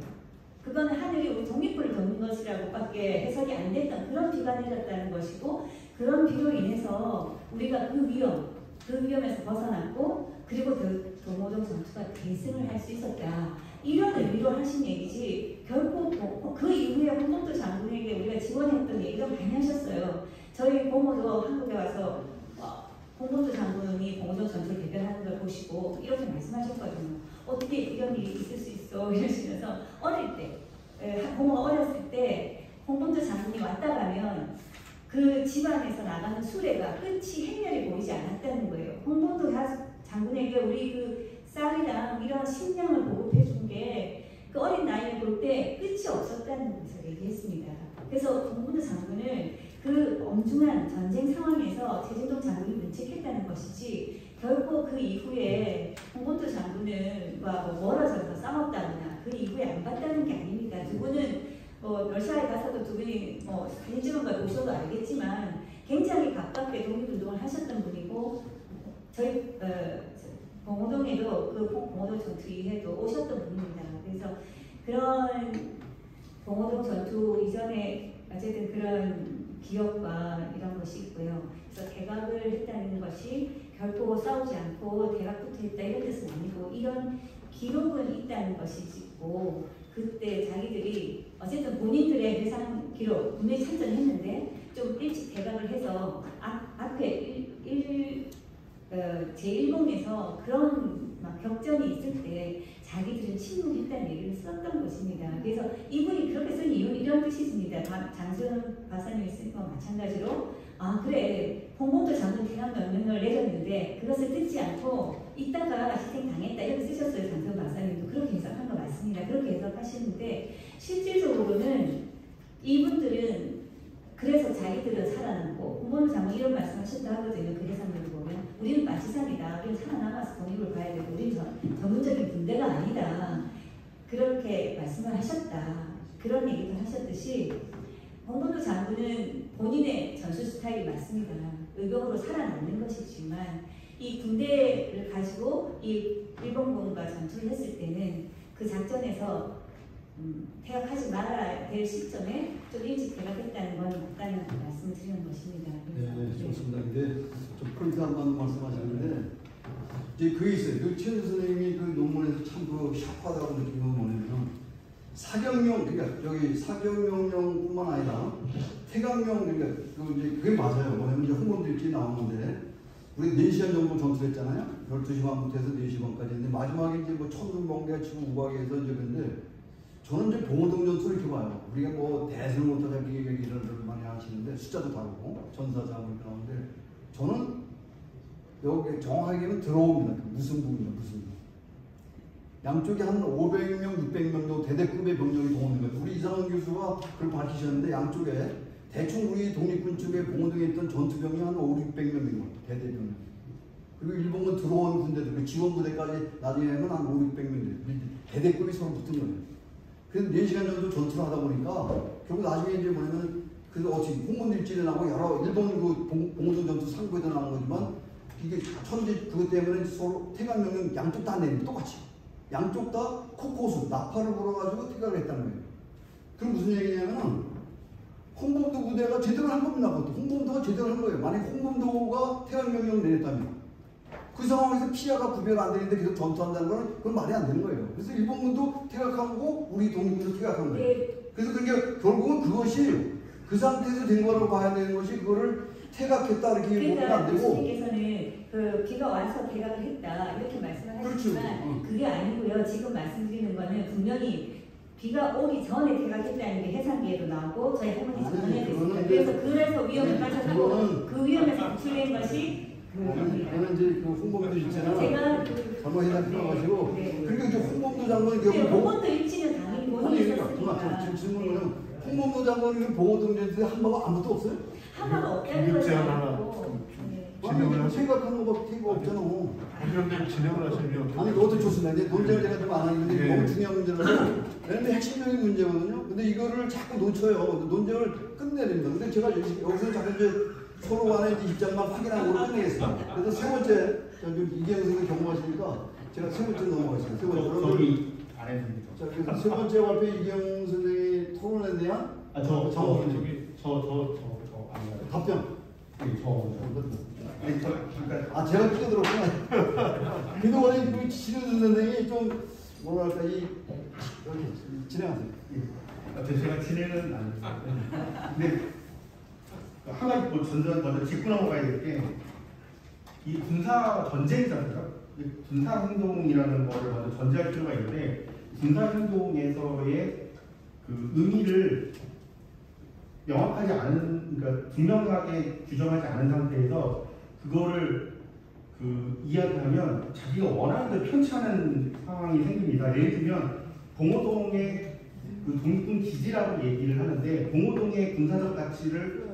그건 하늘이 우리 독립군을 돕는 것이라고밖에 해석이 안 됐던 그런 비가 내렸다는 것이고 그런 비로 인해서 우리가 그 위험에서 벗어났고 그리고 동호동 전투가 대승을 할 수 있었다. 이런 의미로 하신 얘기지 결코 그 이후에 홍범도 장군에게 우리가 지원했던 얘기가 많이 하셨어요. 저희 고모도 한국에 와서 홍범도 장군이 봉오동 전투를 대변하는 걸 보시고 이렇게 말씀하셨거든요. 어떻게 이런 일이 있을 수 있어 이러시면서 어릴 때 고모가 어렸을 때 홍범도 장군이 왔다 가면 그 집안에서 나가는 수레가 끝이 행렬이 보이지 않았다는 거예요. 홍범도 장군에게 우리 그 쌀이랑 이런 식량을 보급해 준 게 그 어린 나이에 볼 때 끝이 없었다는 것을 얘기했습니다. 그래서 홍범도 장군을 그 엄중한 전쟁 상황에서 최진동 장군이 문책했다는 것이지 결코 그 이후에 홍범도 장군과 멀어져서 싸웠다거나 그 이후에 안 봤다는 게 아닙니다. 두 분은 러시아에 가서도 두 분이 사진 찍은 걸 보셔도 알겠지만 굉장히 가깝게 독립운동을 하셨던 분이고 저희 봉오동에도 그 봉오동 전투 이후에도 오셨던 분입니다. 그래서 그런 봉오동 전투 이전에 어쨌든 그런 기억과 이런 것이 있고요. 그래서 대각을 했다는 것이 결코 싸우지 않고 대각부터 했다 이런 뜻은 아니고 이런 기록은 있다는 것이고 그때 자기들이 어쨌든 본인들의 배상 기록 분명히 참전했는데 좀 일찍 대각을 해서 앞에 제1봉에서 그런 막 격전이 있을 때 자기들은 침묵했다는 얘기를 썼던 것입니다. 그래서 이분이 그렇게 쓴 이유는 이런 뜻이십니다. 장수현 박사님이 쓴 거 마찬가지로 그래 홍범도 장군 태양 명령을 내렸는데 그것을 듣지 않고 있다가 희생당했다 이렇게 쓰셨어요. 장수현 박사님도 그렇게 해석한 거 맞습니다. 그렇게 해석하시는데 실질적으로는 이분들은 그래서 자기들은 살아남고 홍범도 장군 이런 말씀하셨다 하거든요. 그 해석을 보면 우리는 마지상이다. 우리는 살아남아서 독립을 봐야 되고 우리는 전문적인 군대가 아니다. 그렇게 말씀을 하셨다. 그런 얘기도 하셨듯이 홍범도 장군은 본인의 전술 스타일이 맞습니다. 의병으로 살아남는 것이지만 이 군대를 가지고 이 일본군과 전투를 했을 때는 그 작전에서 퇴각하지 말아야 될 시점에 좀 일찍 퇴각했다는 건 맞다는 말씀을 드리는 것입니다. 네, 좋습니다. 근데 좀 포인트 한번 말씀하시는데 이제 그게 있어요. 그 최은수 선생님이 그 논문에서 참 그 샤프하다고 느낀 건 뭐냐면 사경용 그러니까 여기 사경용령뿐만 아니라 태강용 그러니까 이제 그게 맞아요. 뭐냐면 이제 홍범도일지 나오는데 우리 4시간 정도 전투했잖아요. 12시 반부터 해서 4시 반까지 했는데 마지막에 이제 뭐 천둥번개 치고 우박에서 이제 근데 저는 이제 봉오동 전투를 이렇게 봐요. 우리가 뭐 대승 못하다 얘기를 많이 하시는데 숫자도 다르고 전사자고 나오는데 저는 여기 정확하게는 들어옵니다. 무승부입니다. 무승부. 양쪽에 한 500명, 600명 정도 대대급의 병력이 동원된 거예요. 우리 이상원 교수가 그걸 밝히셨는데 양쪽에 대충 우리 독립군 쪽에 봉오동에 있던 전투병이 한 5, 600명 된 거예요. 대대병력. 그리고 일본군 들어온 군대들, 지원부대까지 나중에는 한 5, 600명 돼요. 대대급이 서로 붙은 거예요. 그래서 4시간 정도 전투를 하다 보니까 결국 나중에 이제 뭐냐면 그 어찌 홍범도일지에 나오고 여러 일본 그 봉오동 전투 상부에도 나온 거지만 이게 천지 그것 때문에 서로 태강명령 양쪽 다 내립니다. 똑같이. 양쪽 다 코코수, 나팔을 불어가지고 퇴각을 했다는 거예요. 그럼 무슨 얘기냐면은 홍범도 부대가 제대로 한 겁니다. 홍범도가 제대로 한 거예요. 만약 홍범도가 퇴각명령을 내렸다면 그 상황에서 피해가 구별 안 되는데 계속 전투한다는 건 그건 말이 안 되는 거예요. 그래서 일본군도 퇴각하고 우리 독립군도 퇴각한 거예요. 그래서 그게 결국은 그것이 그 상태에서 된 거라고 봐야 되는 것이 그거를 퇴각했다 이렇게 보면 안 되고. 교수님께서는 그 비가 와서 퇴각을 했다 이렇게 말씀을 하셨지만 그게 아니고요. 지금 말씀드리는 거는 분명히 비가 오기 전에 퇴각했다는 게 해상기에도 나오고 저희 할머니 전문에 있습니다. 그래서 위험에 빠져서 그 위험에서 구출된 것이 저는 이제 그 홍범도 있잖아요. 제가 정말 해당되어가지고 네. 그러니까 이제 홍범도 장관이 근데 여기 보고 홍범도 일치는 당연히 본인이 아니 있었으니까 지금 질문은 홍범도 장관이 보고동지한테 한 바가 아무도 없어요? 하나가 없다는 교육 거지 제안 하나 않고 네. 진행을 아니 하시- 생각하는 것밖에 없잖아. 그런데 진행을 하시면 아니 그것도 좋습니다. 이제 논쟁을 제가 좀 안 하는데 예. 너무 중요한 문제라서 왜냐면 핵심적인 문제거든요. 근데 이거를 자꾸 놓쳐요. 논쟁을 끝내립니다. 근데 제가 여기서 자꾸 이제 서로 간의 이제 입장만 확인하고 끝내겠습니다. 그래서 세 번째 이기영 선생님 경험하시니까 제가 세 번째 넘어가겠습니다. 세 번째 거기 안 했습니다. 자, 그래서 세 번째 발표 이기영 선생님의 토론에 대한 저 저기 아니요. 답변. 아니 저 잠깐 아 제가 끼어들었구나. 그동안에 그 지시를 듣는 좀 뭐랄까 이렇게 진행하세요. 제가 진행은 안 했어요. 근데 한 가지 뭐 먼저 짚고 넘어가야 될 게 이 군사 전쟁이잖아요. 군사 행동이라는 거를 먼저 전제할 필요가 있는데 군사 행동에서의 그 의미를 명확하지 않은, 그러니까 분명하게 규정하지 않은 상태에서 그거를 그 이야기하면 자기가 원하는 대로 편찬하는 상황이 생깁니다. 예를 들면 봉오동의 그 독립군 기지라고 얘기를 하는데 봉오동의 군사적 가치를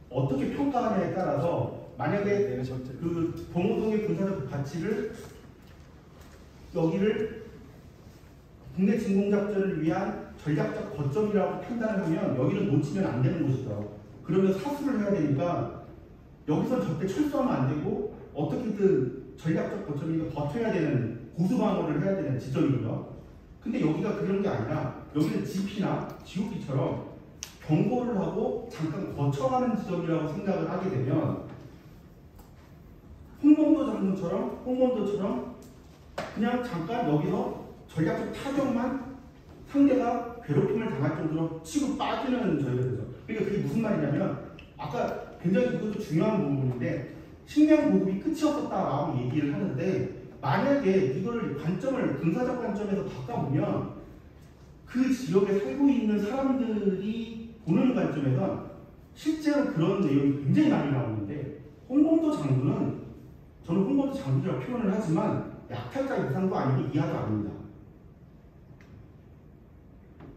어떻게 평가하냐에 따라서 만약에 그 봉오동의 군사적 가치를 여기를 국내 진공작전을 위한 전략적 거점이라고 판단을 하면 여기를 놓치면 안 되는 곳이죠. 그러면 사수를 해야 되니까 여기서 절대 철수하면 안 되고 어떻게든 전략적 거점이니까 버텨야 되는 고수방어를 해야 되는 지점이고요. 근데 여기가 그런 게 아니라 여기는 지피나 지옥기처럼 경고를 하고 잠깐 거쳐가는 지점이라고 생각을 하게 되면 홍범도처럼 그냥 잠깐 여기서 전략적 타격만 상대가 괴롭힘을 당할 정도로 치고 빠지는 저희가 되죠. 그러니까 그게 무슨 말이냐면 아까 굉장히 이것도 중요한 부분인데 식량 보급이 끝이 없었다라고 얘기를 하는데 만약에 이거를 관점을 군사적 관점에서 바꿔보면 그 지역에 살고 있는 사람들이 보는 관점에서 실제로 그런 내용이 굉장히 많이 나오는데 홍범도 장군은 저는 홍범도 장군이라고 표현을 하지만 약탈자 이상도 아니고 이하도 아닙니다.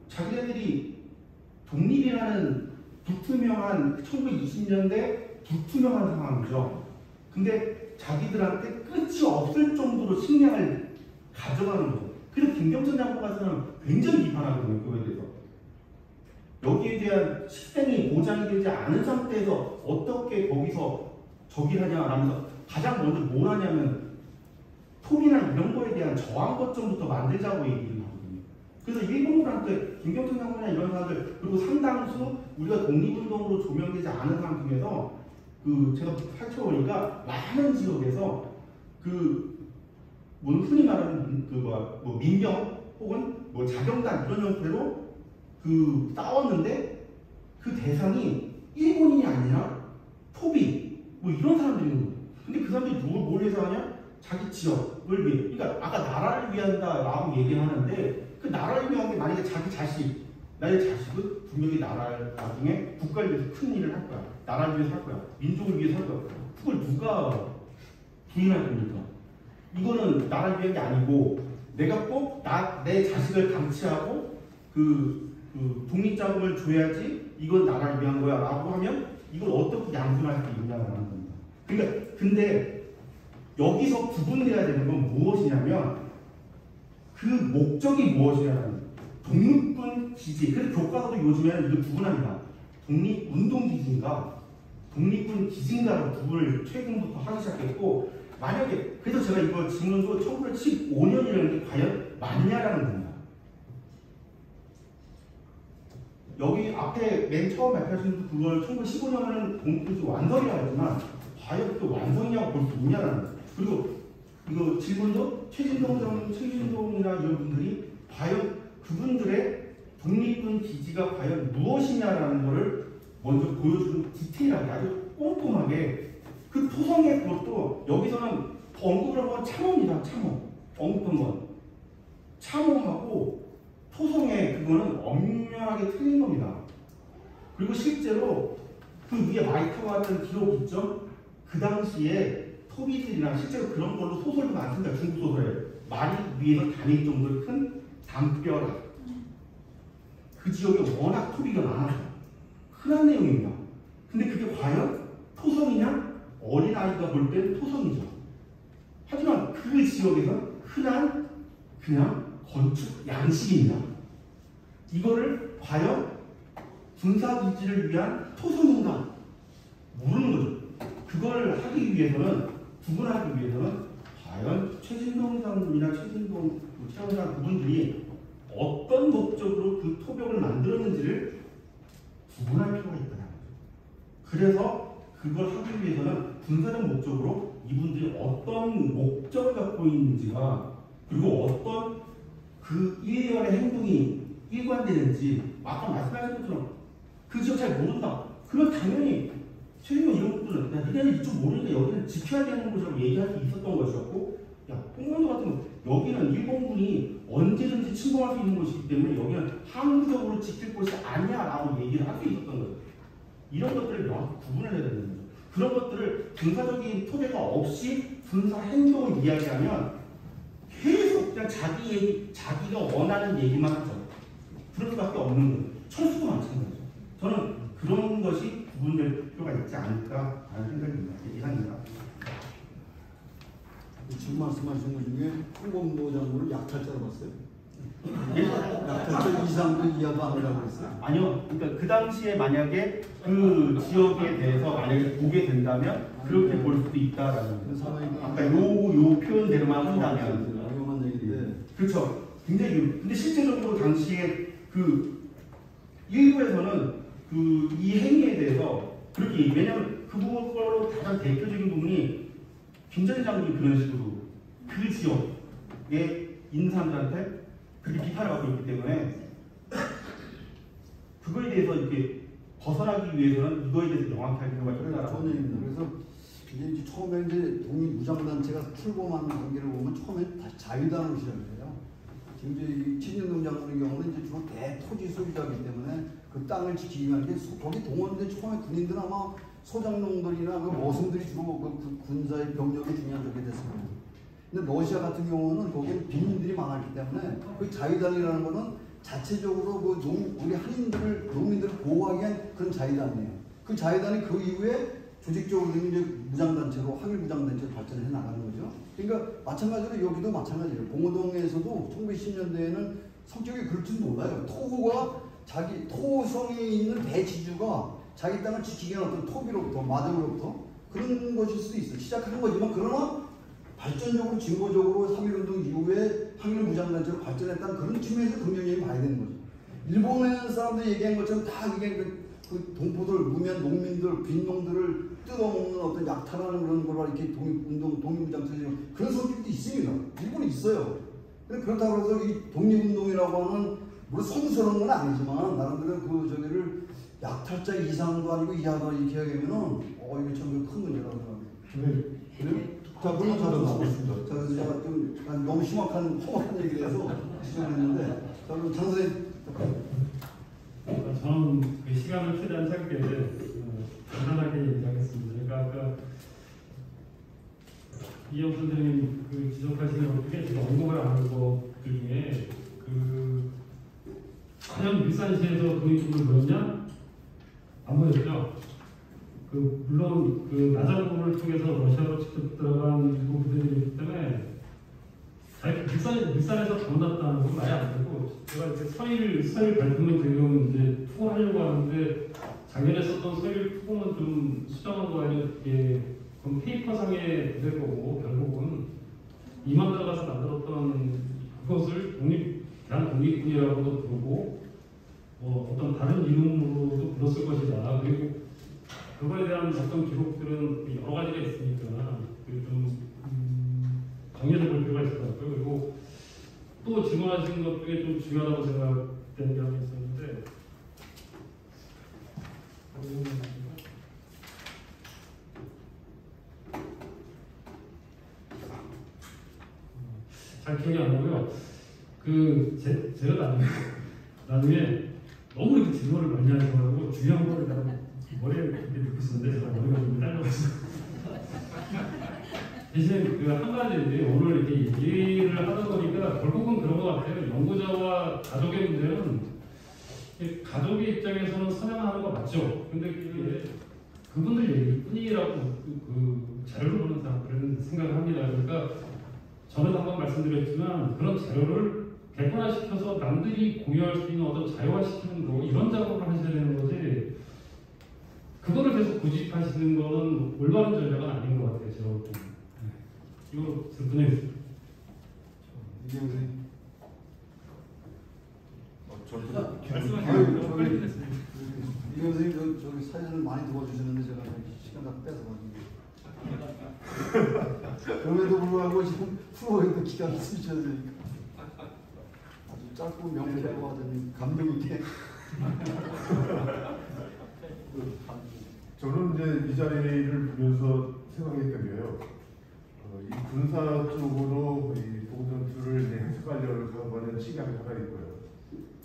자기네들이 독립이라는 불투명한 1920년대 불투명한 상황이죠. 근데 자기들한테 끝이 없을 정도로 식량을 가져가는 거죠. 그래서 김경천 장군 같은 굉장히 비판하거든요. 그거에 대해서. 여기에 대한 식생이 보장이 되지 않은 상태에서 어떻게 거기서 저기를 하냐라면서 가장 먼저 뭘 하냐면 톱이나 이런 거에 대한 저항 거점부터 만들자고 얘기를 하거든요. 그래서 일본군한테 김경천 장군이나 이런 사람들 그리고 상당수 우리가 독립운동으로 조명되지 않은 사람 중에서 그 제가 살펴보니까 많은 지역에서 그 뭐 흔히 말하는 뭐 민병 혹은 뭐 자경단 이런 형태로 그 싸웠는데 그 대상이 일본인이 아니라 토비 뭐 이런 사람들이 있는 거예요. 근데 그 사람들이 뭘 위해서 하냐? 자기 지역을 위해. 그러니까 아까 나라를 위한다라고 얘기하는데 그 나라를 위한 게 만약에 자기 자식, 나의 자식은 분명히 나라를 나중에 국가를 위해서 큰 일을 할 거야. 나라를 위해서 할 거야. 민족을 위해서 할 거야. 그걸 누가 부인할 겁니까? 이거는 나라를 위한 게 아니고 내가 꼭 내 자식을 방치하고 그 독립자금을 줘야지 이건 나라를 위한 거야 라고 하면 이걸 어떻게 양분할 수 있냐라는 겁니다. 그러니까 근데 여기서 구분돼야 되는 건 무엇이냐면 그 목적이 무엇이냐는 독립군 기지. 그래서 교과서도 요즘에는 이걸 구분합니다. 독립운동기지인가 독립군 기지인가로 구분을 최근부터 하기 시작했고 만약에 그래서 제가 이거 질문도 1915년이라는 게 과연 맞냐라는 겁니다. 여기 앞에 맨 처음 발표하신 그걸 1915년에는 공식이 완성이라고 했지만 과연 또 완성이라고 볼 수 있냐라는 거예요. 그리고 이거 질문도 최진동이나 이런 분들이 과연 그분들의 독립군 기지가 과연 무엇이냐라는 것을 먼저 보여주는 디테일하게 아주 꼼꼼하게 그 토성의 그것도 여기서는 언급을 한 건 참호입니다. 참호. 언급한 건. 참호하고 토성의 그거는 엄연하게 틀린 겁니다. 그리고 실제로 그 위에 마이크와 같은 기록 있죠? 그 당시에 소비들이나 실제로 그런 걸로 소설도 많습니다. 중국 소설에 말이 위에서 다닐 정도로 큰 담벼락. 그 지역에 워낙 토비가 많아서 흔한 내용입니다. 근데 그게 과연 토성이냐? 어린아이가 볼 땐 토성이죠. 하지만 그 지역에서 흔한 그냥 건축 양식입니다. 이거를 과연 군사기지를 위한 토성인가? 모르는 거죠. 그걸 하기 위해서는, 구분하기 위해서는 과연 최진동 장군이나 최진동 최원장 그분들이 어떤 목적으로 그 토벽을 만들었는지를 구분할 필요가 있다는 거죠. 그래서 그걸 하기 위해서는 군사적 목적으로 이분들이 어떤 목적을 갖고 있는지가, 그리고 어떤 그 일련의 행동이 일관되는지, 아까 말씀하신 것처럼 그 지역 잘 모른다. 그러면 당연히 최근에 이런 것들은 야, 니네는 이쪽 모르니까 여기는 지켜야 되는 곳이라고 얘기할 수 있었던 것이었고, 야, 홍원도 같은 거 여기는 일본군이 언제든지 침공할 수 있는 곳이기 때문에 여기는 항구적으로 지킬 곳이 아니야 라고 얘기를 할 수 있었던 거예요. 이런 것들을 명확히 구분을 해야 되는 거죠. 그런 것들을 군사적인 토대가 없이 군사 행동을 이야기하면 계속 그냥 자기 얘기, 자기가 원하는 얘기만 하죠. 그럴 수밖에 없는 거예요. 철수도 마찬가지죠. 저는 그런 것이 구분될 필요가 있지 않을까 하는 생각입니다. 이상입니다. 지금 말씀하신 것 중에 홍범도 장군을 약탈자로 봤어요? 예? 약탈자 이상도 이하도 아니라고 했어요? 아니요. 그러니까 그 당시에 만약에 그 지역에 대해서 만약에 보게 된다면 그렇게 볼 수도 있다라는 그 거예요. 상황이 아까 요 표현대로만 한다면 위험한 얘기인데 그렇죠. 근데 실제적으로 당시에 그 일부에서는 그 이 행위에 대해서 그렇게 왜냐하면 그걸로 가장 대표적인 부분이 김전일 장군이 그런 식으로 그 지역에 있는 사람들한테 그렇게 비판을 받고 있기 때문에 그거에 대해서 이렇게 벗어나기 위해서는 이거에 대해서 명확히 할 필요가 있다라고. 좋은 얘기입니다. 그래서 이제 처음에 이제 독립무장단체가 출범하는 관계를 보면 처음에 다 자유단으로 시작을 해요. 지금 이제 최진동 장군의 경우는 이제 주로 대토지 소유자이기 때문에 그 땅을 지키기 위한 게 거기 동원된 처음에 군인들은 아마 소장농들이나 그 머슴들이 주로 그 군사의 병력이 중요한 적이 됐습니다. 근데 러시아 같은 경우는 거기는 빈민들이 많았기 때문에 그 자유단이라는 거는 자체적으로 그 우리 한인들을 농민들을 보호하기 위한 그런 자유단이에요. 그 자유단이 그 이후에 조직적으로 이제 무장단체로 항일 무장단체로 발전해 나가는 거죠. 그러니까 마찬가지로 여기도 마찬가지예요. 봉오동에서도 1910년대에는 성격이 그럴지도 몰라요. 토호가 자기 토성에 있는 대지주가 자기 땅을 지키기 위한 어떤 토비로부터 마대로부터 그런 것일 수도 있어요. 시작하는 거지만 그러나 발전적으로 진보적으로 3.1운동 이후에 항일 무장단체로 발전했다는 그런 측면에서 긍정적인 봐야 되는 거죠. 일본의 사람들이 얘기한 것처럼 다 이게 그 동포들, 무면 농민들, 빈농들을 뜯어먹는 어떤 약탈하는 그런 거라 이렇게 독립무장체제 그런 성격도 있습니다. 일본에 있어요. 그렇다고 해서 이 독립운동이라고 하는 물론 성스러운 건 아니지만 나름대로 그 저기를 약탈자 이상도 아니고 이하도 이렇게 하면은 이게 참 큰 문제라고 생각합니다. 그래요? 자, 그럼 저도 나오겠습니다. 자, 그래서 제가 좀 너무 험악한 얘기를 해서 지적했는데, 자, 그럼 장 선생님. 저는 그 시간을 최대한 짧게 간단하게 얘기하겠습니다. 그러니까 아까 이영 선생님 그 지적하신 것 중에 제가 언급을 안 한 것들 중에 그 과연 밀산시에서 독립군을 보였냐? 안 보였죠. 그 물론 그 나자부를 통해서 러시아로 직접 들어간 일부 부대들이기 때문에 밀산에서 당났다는 건 말이 안 되고 제가 이제 서일 발표는 지금 이제 투고하려고 하는데 작년에 썼던 서일 투고는 좀 수정한 거 아니에요. 이게 그럼 페이퍼상에 될 거고 결국은 이만 들어가서 만들었던 그것을 대한 독립군이라고도 부르고 어떤 다른 이름으로도 불렀을 것이다. 그리고 그거에 대한 어떤 기록들은 여러 가지가 있으니까 좀 정리해 볼 필요가 있을 것 같고요. 그리고 또 질문하신 것 중에 좀 중요하다고 생각되는 게 하나 있었는데 잘 기억이 안 나고요. 제가 나중에 너무 이렇게 질문을 많이 하셔가지고 중요한 거를 머리에 이렇게 넣고 있었는데 제가 머리가 좀 딸려가지고 대신 그 한 가지 이제 오늘 이렇게 얘기를 하다 보니까 결국은 그런 것 같아요. 연구자와 가족의 문제는 가족의 입장에서는 선양하는 거 맞죠. 근데 그게 그분들 얘기뿐이라고 그 자료를 보는 사람들은 생각을 합니다. 그러니까 저는 한번 말씀드렸지만 그런 자료를 객관화시켜서 남들이 공유할 수 있는 어떤 자유화시키는 거 이런 작업을 하셔야 되는 거지 그거를 계속 고집하시는 거는 올바른 전략은 아닌 것 같아요. 제가 볼 때는. 이거 분해주세요. 이게 우리 말씀하시면 빨리 됐습니다. 이 선생님 저기 사연을 많이 도와주시는데 제가 시간 다 뺏어가지고 그럼에도 불구하고 지금 프로에도 기간을 쓰셔야 되니까 아주 짧고 명쾌하고 하더니 감동 있게 저는 이제 이 자리를 보면서 생각했던 게요. 이 군사 쪽으로 이 보건전투를 해석하려고 하는 시각이 하나 있고요.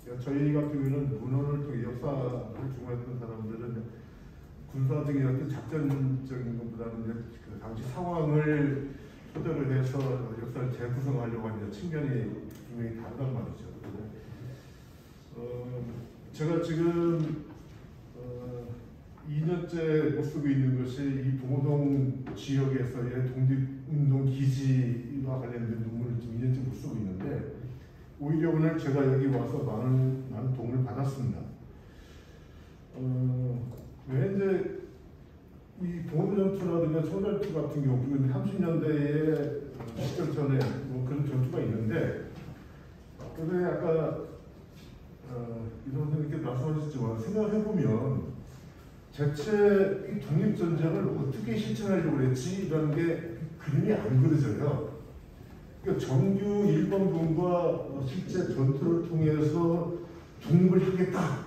그러니까 저희 같은 경우는 문헌을 통해 역사를 중화했던 사람들은 군사적인 어떤 작전적인 것보다는 이제 그 당시 상황을 토대로 해서 역사를 재구성하려고 하는 측면이 분명히 다르단 말이죠. 제가 지금 2년째 못 쓰고 있는 것이 이 봉오동 지역에서의 독립운동 기지와 관련된 논문을 지금 2년째 못 쓰고 있는데 오히려 오늘 제가 여기 와서 많은 도움을 받았습니다. 왜 이제 이 봉오동 전투라든가 청전투 같은 경우 그리고 30년대에 시절 전에 뭐 그런 전투가 있는데 그런데 아까 이 선생님께 말씀하셨지만 생각해보면 대체 이 독립전쟁을 어떻게 실천하려고 그랬지? 이라는 게 그림이 안 그려져요. 그러니까 정규 일본군과 실제 전투를 통해서 독립을 하겠다.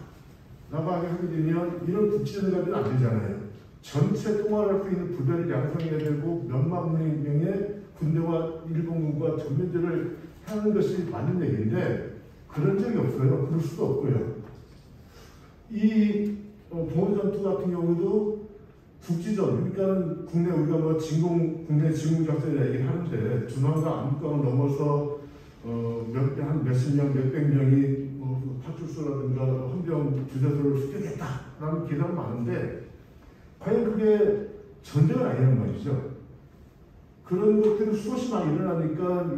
라고 하게 되면 이런 국지전가는 안 되잖아요. 전체 통화를 할 수 있는 부대를 양성해야 되고 몇만 명의 군대와 일본군과 전면전을 하는 것이 맞는 얘기인데 그런 적이 없어요. 그럴 수도 없고요. 이 봉오전투 같은 경우도 국지전, 그러니까 국내 우리가 뭐 국내 진공작전이라 얘기를 하는데 중앙과 압록강을 넘어서 한 몇십 명, 몇백 명이 뭐 파출소라든가 헌병 주재소를 습격했다라는 기사가 많은데 과연 그게 전쟁은 아니란 말이죠. 그런 것들이 수없이 많이 일어나니까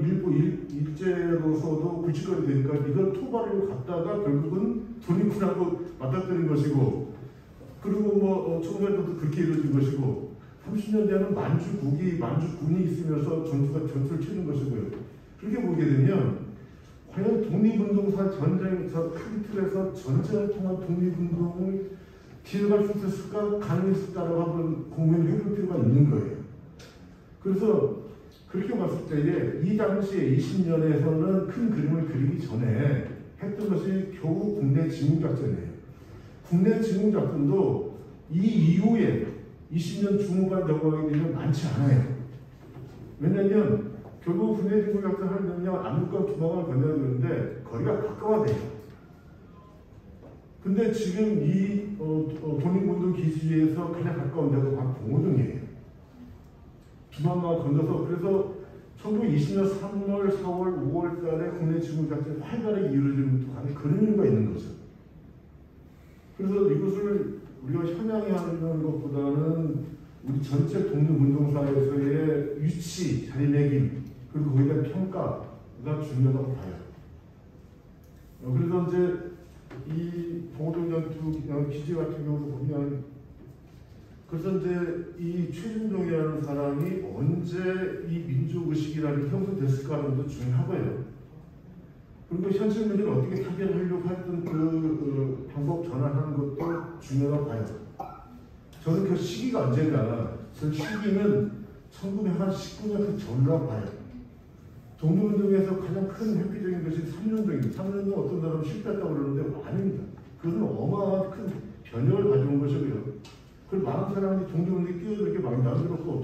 일제로서도 굵직거리 되니까 이걸 토발로 갔다가 결국은 독립군하고 맞닥뜨린 것이고 그리고 뭐 청소년도 그렇게 이루어진 것이고 30년대에는 만주군이 있으면서 전투를 치는 것이고요. 그렇게 보게 되면 과연 독립운동사 전쟁에서 큰 틀에서 전쟁을 통한 독립운동을 기획할 수 있었을까? 가능했을까라고 하는 고민을 해볼 필요가 있는 거예요. 그래서 그렇게 봤을 때에 이 당시에 20년에서는 큰 그림을 그리기 전에 했던 것이 겨우 국내 진공작전이에요. 국내 진공작전도 이 이후에 20년 중후반 넘어가게 되면 많지 않아요. 왜냐하면 결국 국내 진공작전 하려면 압록강 두방을 건너야 되는데 거리가 가까워져요. 근데 지금 이 독립운동 기지에서 가장 가까운 데가 바로 봉오동이에요. 두방강 건너서 그래서 1920년 3월, 4월, 5월 달에 국내 진공작전이 활발하게 이루어지는 것도 가장 그런 이유가 있는 거죠. 그래서 이것을 우리가 현양하는 것보다는 우리 전체 독립운동사에서의 위치, 자리매김, 그리고 거기에 대한 평가가 중요하다고 봐요. 그래서 이제 이 봉오동 전투 기지 같은 경우도 보면 그래서 이제 이 최준종이라는 사람이 언제 이 민족의식이라는 게 형성됐을까 하는 것도 중요하고요. 그리고 현실 문제를 어떻게 타개하려고 했던 그 방법 전환하는 것도 중요하다고 봐요. 저는 그 시기가 언젠가, 그 시기는 1919년 그 전이라고 봐요. 독립운동에서 가장 큰 획기적인 것이 3년동입니다. 3년동 어떤 사람은 실패했다고 그러는데 아닙니다. 그것은 어마어마한 큰 변혁을 가져온 것이고요. 그리고 많은 사람이 독립운동에 끼어들게 많이 만들었고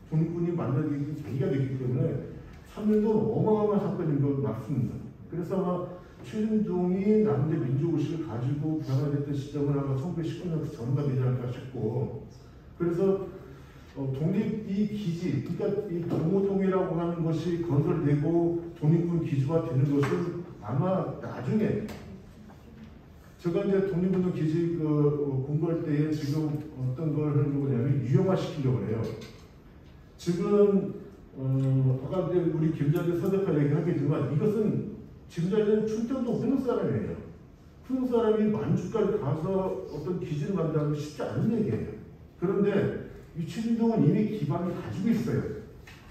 독립군이 만들어지기 계기가 됐기 때문에 3년도 어마어마한 사건인 건 맞습니다. 그래서 아마 최준종이 남대 민족의식을 가지고 변화됐던 시점은 아마 1919년 전후가 되지 않을까 싶고 그래서 독립 이 기지, 그러니까 이 동호동이라고 하는 것이 건설되고 독립군 기지가 되는 것은 아마 나중에 제가 이제 독립운동 기지 공부할 때에 지금 어떤 걸 하려고 하냐면 유형화시키려고 해요. 지금 아까 이제 우리 김자재 서대파 얘기하겠지만 이것은 김자재는 충청도 훈흥 사람이에요. 훈흥 사람이 만주까지 가서 어떤 기지를 만든다는 건 쉽지 않은 얘기예요. 그런데 이 최진동은 이미 기반을 가지고 있어요.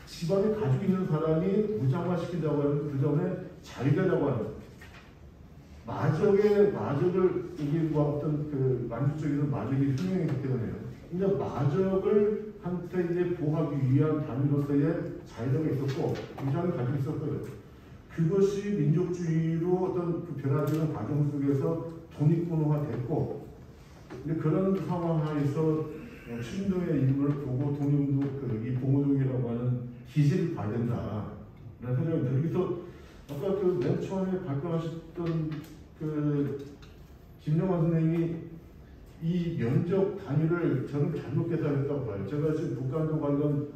기반을 가지고 있는 사람이 무장화시킨다고 하는 그 전에 자위대라고 하는 마적을 이게 뭐 어떤 그 만주 쪽에서 마적이 흉행했기 때문에요. 이제 마적을 한테 이제 보호하기 위한 단위로서의 자위대가 있었고 무장을 가지고 있었어요. 그것이 민족주의로 어떤 그 변화되는 과정 속에서 독립군화됐고, 근데 그런 상황 하에서 최진동의 인물을 보고 독립운동 이 봉오동이라고 하는 기지를 봐야 된다라는 생각이 들어요. 그래서 아까 그 맨 처음에 발표하셨던 그 김영환 선생님이 이 면적 단위를 저는 잘못 계산했다고 봐요. 제가 지금 북한도 관련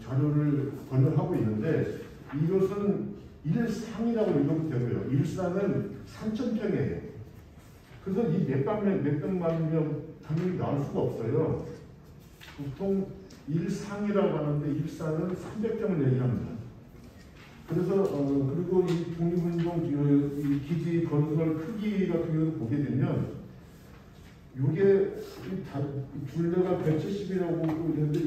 자료를 번역하고 있는데 이것은 일상이라고 읽으면 되고요. 일상은 3,000평이에요. 그래서 이 몇백만 명 당연히 나올 수가 없어요. 보통 일상이라고 하는데 일상은 300평을 얘기합니다. 그래서 그리고 이 독립운동 이 기지 건설 크기 같은 경우를 보게 되면 이게 둘레가 170이라고 했는데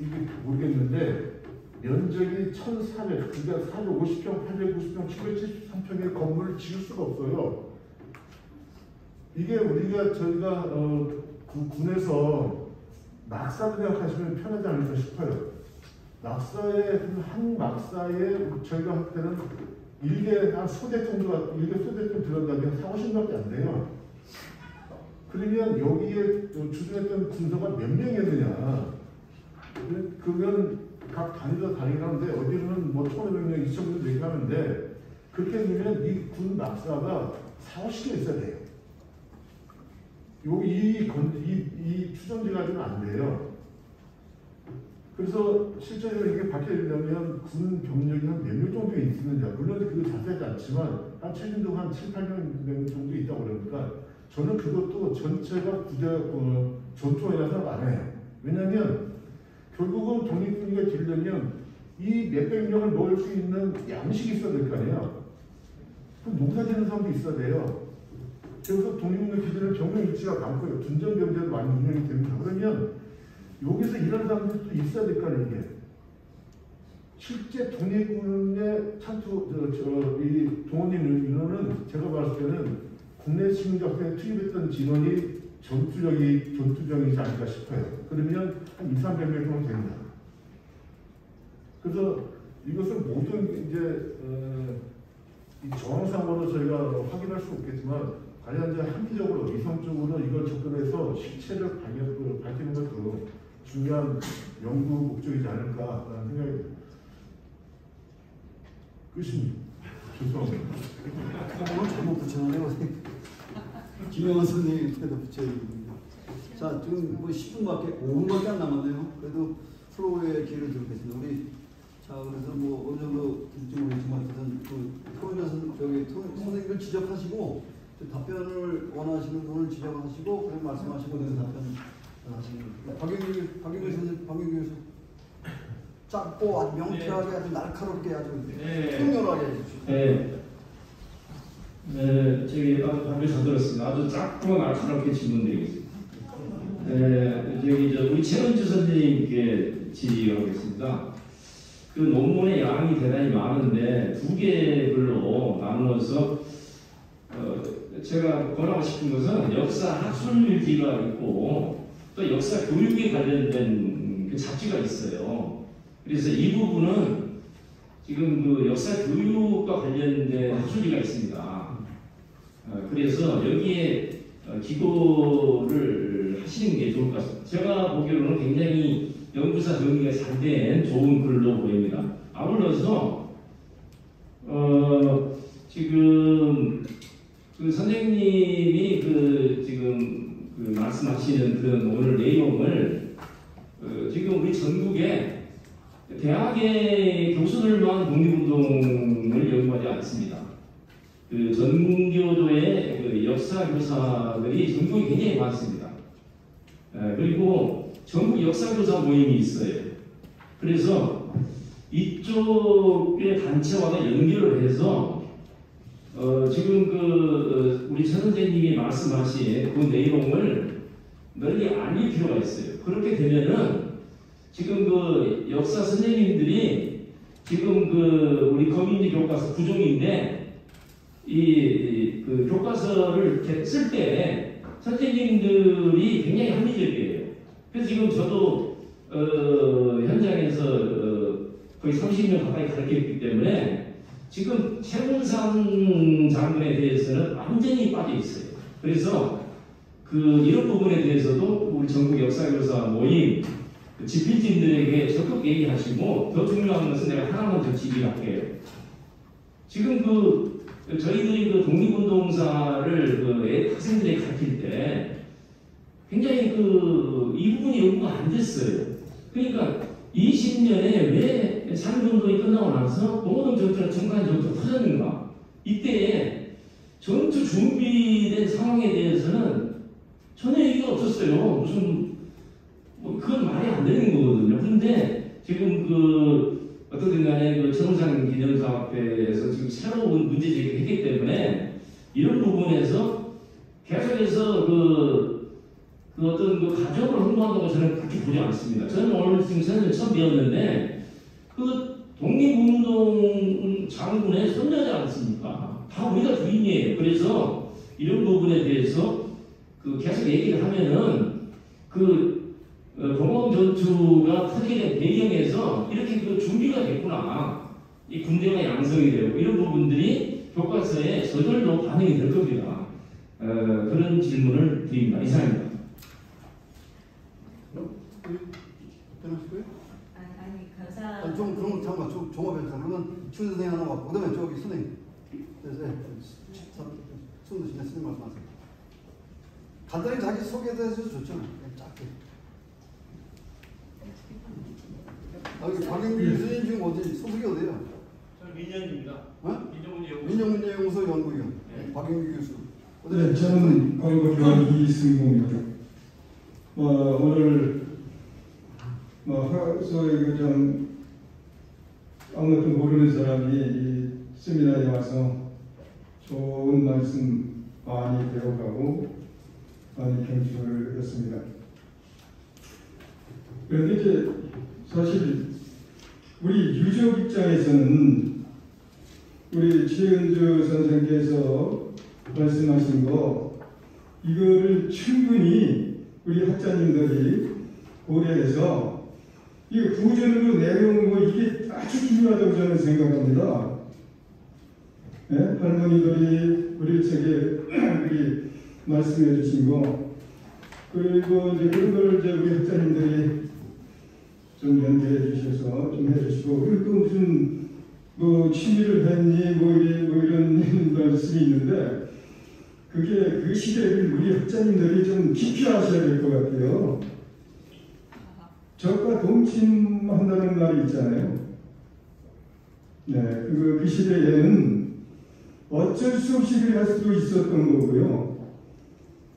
이게 모르겠는데 면적이 1,400, 그러니까 450평, 890평, 773평의 건물을 지을 수가 없어요. 이게 저희가 군에서 막사를 생각하시면 편하지 않을까 싶어요. 한 막사에 저희가 할 때는 일개 한 소대 정도가 일개 소대 좀 들어가면 4,50밖에 안 돼요. 그러면 여기에 주둔했던 군사가 몇 명이었느냐? 그러면 각 단위가 다르는데 어디로는 뭐 1,500명, 2,000명 얘기하는데 그렇게 되면 이 군 막사가 4,50개 있어야 돼요. 이 추정지 가지고는 안 돼요. 그래서 실제로 이게 밝혀지려면 군 병력이 한 몇 명 정도 있느냐, 물론 그거 자세하지 않지만 한 최진동 한 7, 8명 정도 있다고 그러니까 저는 그것도 전체가 부대 전투원이라고 생각 안 해요. 왜냐하면 결국은 독립군이가 되려면 이 몇백 명을 넣을 수 있는 양식이 있어야 될 거 아니에요. 그럼 농사 짓는 사람도 있어야 돼요. 그래서 독립운동 기지는 병력 위치가 많고요. 둔전병제도 많이 운영이 됩니다. 그러면 여기서 일하는 사람들도 있어야 될 거 아니에요. 이게. 실제 독립군의 이 동원인 인원은 제가 봤을 때는 국내 시민작전에 투입했던 진원이 전투적이지 않을까 싶어요. 그러면 한 200~300명 정도 됩니다. 그래서 이것은 모든 이제 이 정황상으로 저희가 확인할 수 없겠지만 과연 이제 합리적으로 이성적으로 이걸 접근해서 실체를 밝히는 것도 중요한 연구 목적이지 않을까라는 생각이 듭니다. 끝입니다. 죄송합니다. 오늘 잘못 붙였네요. 김영환 선생님께도 붙여야 됩니다. 자, 지금 뭐 10분밖에, 5분밖에 안 남았네요. 그래도 플로우의 기회를 드리겠습니다. 자, 그래서 뭐 어느 정도 될지 모르겠지만, 선생님을 지적하시고, 답변을 원하시는 분을 지적하시고, 그런 말씀하시고, 그 답변 하시는. 박영규 선생님, 박영규 교수. 짧고 아주 명쾌하게 아주 날카롭게 아주 통렬하게 해주십시오. 네. 저기 방금 잘 들었습니다. 아주 짧고 날카롭게 질문드리겠습니다. 우리 최은주 선생님께 질의하겠습니다. 그 논문의 양이 대단히 많은데 두 개별로 나누어서 제가 권하고 싶은 것은 역사 학술지가 있고 또 역사 교육에 관련된 그 잡지가 있어요. 그래서 이 부분은 지금 그 역사 교육과 관련된 학술지가 있습니다. 그래서 여기에 기고를 하시는 게 좋을 것 같습니다. 제가 보기로는 굉장히 연구사 정리가 잘 된 좋은 글로 보입니다. 아울러서 지금 그 선생님이 지금 말씀하시는 그런 오늘 내용을 지금 우리 전국에 대학의 교수들만 독립운동을 연구하지 않습니다. 그 전교조의 그 역사 교사들이 전국에 굉장히 많습니다. 그리고 전국 역사 교사 모임이 있어요. 그래서 이쪽의 단체와도 연결을 해서 지금 우리 천 선생님이 말씀하신 그 내용을 널리 알릴 필요가 있어요. 그렇게 되면은 지금 그 역사 선생님들이 지금 우리 거민지 교과서 9종인데 그 교과서를 쓸 때 선생님들이 굉장히 합리적이에요. 그래서 지금 저도 현장에서 거의 30년 가까이 가르쳤기 때문에 지금 최문상 장군에 대해서는 완전히 빠져 있어요. 그래서 이런 부분에 대해서도 우리 전국 역사교사 모임 집필진들에게 적극 얘기하시고, 더 중요한 것은 내가 하나만 더 지적할게요. 지금 저희들이 독립운동사를 학생들에게 가르칠 때 굉장히 이 부분이 연구가 안 됐어요. 그러니까 20년에 왜 산업운동이 끝나고 나서 봉오동 전투나 청산 전투가 터졌는가? 이때에 전투 준비된 상황에 대해서는 전혀 얘기가 없었어요. 무슨 그건 말이 안 되는 거거든요. 그런데 지금 어떻든 간에 청산 기념사업회에서 지금 새로운 문제 제기를 했기 때문에 이런 부분에서 계속해서 어떤 가정을 홍보한다고 저는 그렇게 보지 않습니다. 저는 오늘 지금 선생님 처음 배웠는데 독립운동 장군의 손자지 않습니까? 다 우리가 주인이에요. 그래서 이런 부분에 대해서 계속 얘기를 하면은 봉오동 전투가 터지게 된 배경에서 이렇게 준비가 됐구나. 이 군대가 양성이 되고 이런 부분들이 교과서에 저절로 반영이 될 겁니다. 그런 질문을 드립니다. 이상입니다. 아니 감사. 그럼 잠깐만 종합해서 그러면 춘 선생 하나 맞고 그다음에 저기 선생님. 손 드시네 선생님 말씀하세요. 간단히 자기 소개해 주셔도 좋잖아요. 짧게. 여기 박영규 교수님 지금 어디 소속이 어디예요? 저는 민현입니다. 민정문제연구소 연구위원. 네. 박영규 교수. 네, 저는 광고위원 이승봉입니다. 오늘 소위 아무것도 모르는 사람이 이 세미나에 와서 좋은 말씀 많이 배워가고 많이 경축을 했습니다. 그런데 이제 사실 우리 유족 입장에서는 우리 최은주 선생께서 말씀하신 거 이거를 충분히 우리 학자님들이 고려해서 이 구전으로 내려온 거 이게 아주 중요하다고 저는 생각합니다. 네? 할머니들이 우리 우리 말씀해 주신 거 그리고 이제 그런 걸 이제 우리 학자님들이 좀 연결해 주셔서 좀 해주시고 그리고 또 무슨 취미를 했니 이런 말씀이 있는데 그게 그 시대를 우리 학자님들이 좀 깊이 아셔야 될 것 같아요. 적과 동침한다는 말이 있잖아요. 네, 그 시대에는 어쩔 수 없이 그럴 수도 있었던 거고요.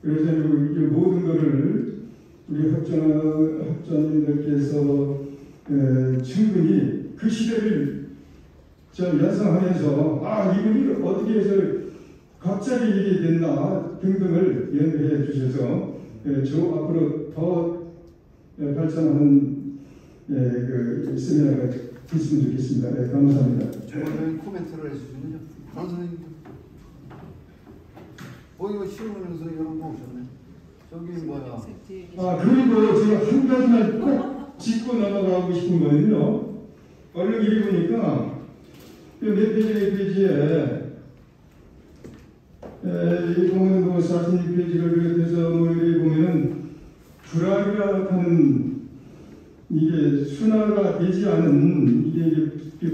그래서 이 모든 것을 우리 학자님들께서 충분히 그 시대를 연상하면서 이분이 어떻게 해서 갑자기 일이 됐나 등등을 연구해 주셔서 앞으로 더 발전하는 그 세미나가 됐으면 좋겠습니다. 네, 감사합니다. 주관적인 코멘트를 해주시면요. 강 선생님. 이거 시험하면서 여러분 오셨네. 저기 뭐야. 그리고 제가 한 가지만 꼭 짚고 넘어가고 싶은 거는요. 얼른 읽으니까 몇 페이지에 이 보면 46페이지를 비롯해서 여기 보면은 불악이라 하는 이게 순화가 되지 않은 이게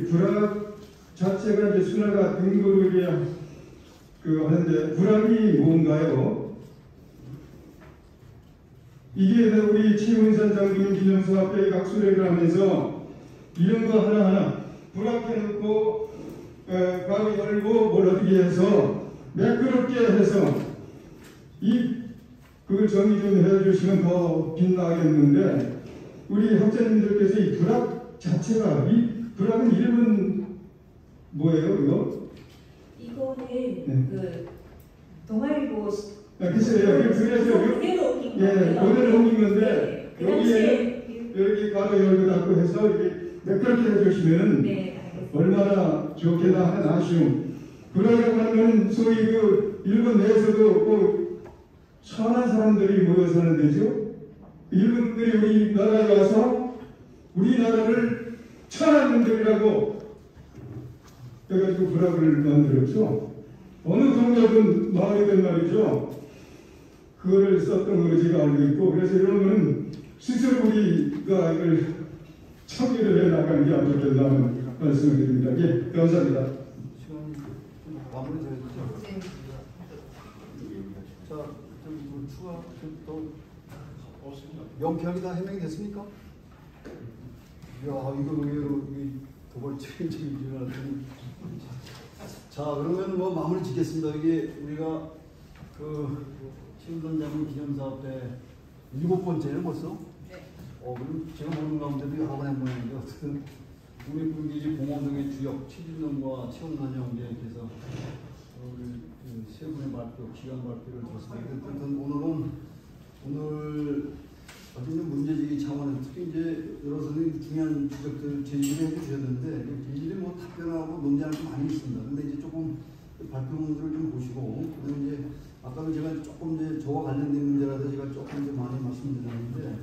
불악 자체가 이제 순화가 된 거를 하는데 불악이 뭔가요? 이게 우리 최문산 장군 기념사 앞에 각수레를 하면서 이런 거 하나하나 불합해놓고 가로 열고 뭘 어떻게 해서 매끄럽게 해서 그걸 정리 좀 해주시면 더 빛나겠는데 우리 학자님들께서 이 불합 자체가 이 불합은 이름은 뭐예요 이거? 이거는 네. 그 동아일보 글쎄요. 그래서 그대로 옮긴 예, 거예요. 그대로 옮긴 건데 네, 그 여기에 당시에 여기 가로 열고 닫고 해서 이렇게 매끄럽게 해주시면 네, 알겠습니다. 얼마나 좋게나 아쉬움. 불화라고 하면 소위 그 일본 내에서도 꼭 천한 사람들이 모여 사는 데죠. 일본들이 우리나라에 와서 우리나라를 천한 분들이라고 해가지고 불화를 만들었죠. 어느 동네든 마을이든 말이죠. 그거를 썼던 걸로 제가 알고 있고 그래서 이런 거는 스스로 우리가 이걸 처리를 해나가는 게 안 좋겠다는 말씀을 드립니다. 예, 감사합니다. 시간이 좀 마무리 되었죠? 네. 자, 뭐 추가 또 명쾌하게 다 해명이 됐습니까? 이야, 이거 의외로 도발적인 줄 알았더니. 자, 그러면 뭐 마무리 짓겠습니다. 이게 우리가 그 신선장님 기념사업회 7번째는 벌써? 네. 그럼 제가 보는 가운데도 여러 번 해보는데 어쨌든 국립군기지 봉오동의 주역 최진동과 최원관 형제께서 세 분의 발표, 기관 발표를 들었습니다. 어쨌든 오늘 어쨌든 문제제기 차원에서 특히 이제 여러 선생님 중요한 지적들 제기를 해주셨는데 이들이 뭐 답변하고 논쟁할 게 많이 있습니다. 근데 이제 조금 발표문들을 좀 보시고 그다음에 이제 아까는 제가 조금 이제 저와 관련된 문제라서 제가 조금 이제 많이 말씀드렸는데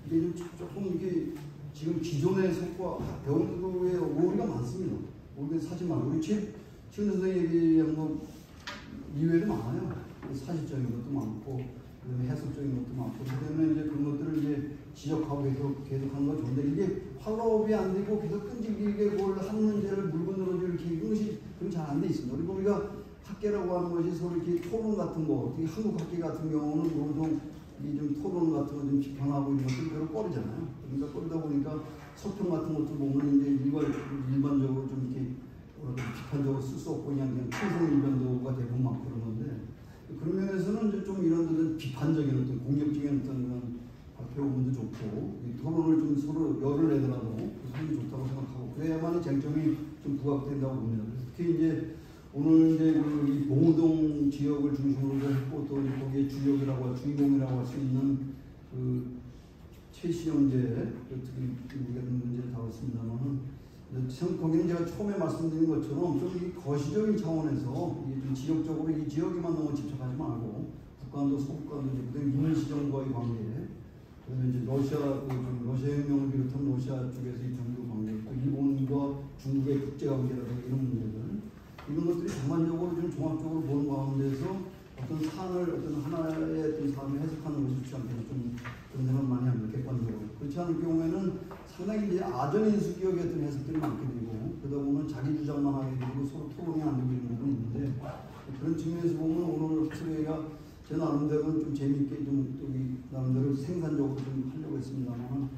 이게 좀 조금 이게 지금 기존의 성과 배우는 거에 오류가 많습니다. 오류가 사지 말고 우리 지금 선생님 얘기한 거 이외에도 많아요. 사실적인 것도 많고 그다음에 해석적인 것도 많고 그다음에 이제 그런 것들을 이제 지적하고 계속하는 건 좋은데 이게 팔로업이 안 되고 계속 끈질기게 뭘 한 문제를 물건으로 이렇게 이것이 잘 안 돼 있습니다. 그리고 우리가 학계라고 하는 것이 서로 이렇게 토론 같은 거, 특히 한국 학계 같은 경우는 보통 이 좀 토론 같은 거 좀 비판하고 이런 것들 별로 꺼리잖아요. 그러니까 꺼리다 보니까 서평 같은 것도 보면 이제 일반적으로 좀 이렇게 비판적으로 쓸 수 없고 그냥 총성일변도가 대부분 많고 그런 건데 그런 면에서는 이제 좀 이런 데는 비판적인 어떤 공격적인 어떤 그런 발표문도 좋고 이 토론을 좀 서로 열을 내더라도 그게 좋다고 생각하고 그래야만이 쟁점이 좀 부각된다고 봅니다. 특히 이제 오늘 이제 이 봉오동 지역을 중심으로 했고 또 거기에 주역이라고 주인공이라고 할 수 있는 그 최시영제 특히 우리가 문제를 다뤘습니다만은 거기는 제가 처음에 말씀드린 것처럼 좀 이 거시적인 차원에서 이게 좀 지역적으로 이 지역에만 너무 집착하지 말고 북한도 서북한도 그다음에 민주시정과의 관계 그다음에 이제 러시아 혁명을 비롯한 러시아 쪽에서의 정부 관계 또 일본과 중국의 국제 관계라든가 이런 문제들 이런 것들이 전반적으로 좀 종합적으로 보는 가운데서 어떤 사안을 어떤 하나의 어떤 사안을 해석하는 것이 좋지 않겠나 좀 그런 생각 많이 합니다. 객관적으로 그렇지 않을 경우에는 상당히 이제 아전인수기역의 어떤 해석들이 많게 되고 그러다 보면 자기 주장만 하게 되고 서로 토론이 안 되고 이런 부분이 있는데 그런 측면에서 보면 오늘 학술회의가 제 나름대로는 좀 재미있게 좀 나름대로 생산적으로 좀 하려고 했습니다만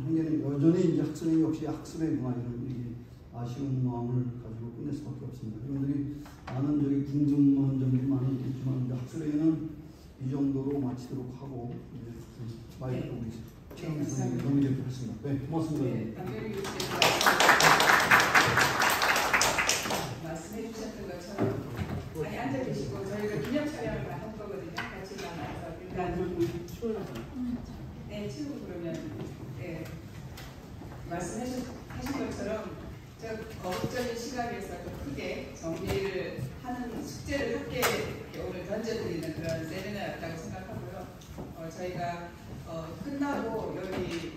한계는 여전히 이제 학술회의 역시 학술회의구나 이런 얘기 아쉬운 마음을 가지고 끝낼 수밖에 없습니다. 여러분들이 많은 궁금한 점들이 많이 있겠지만 이제 학술회의는 이 정도로 마치도록 하고 이제 마이크 보고 있습니다. 최영 선생님 정리를 했습니다. 네, 고맙습니다. 네, 박명희 교수께서 말씀해 주셨던 것처럼 많이 앉아 계시고 저희가 기념 촬영을 할 거거든요. 같이 나눠서 일단 네, 치우고 그러면 네, 말씀하신 것처럼 제가 거국적인 시각에서 좀 크게 정리를 하는 숙제를 함께 오늘 던져드리는 그런 세미나였다고 생각하고요. 저희가 끝나고 여기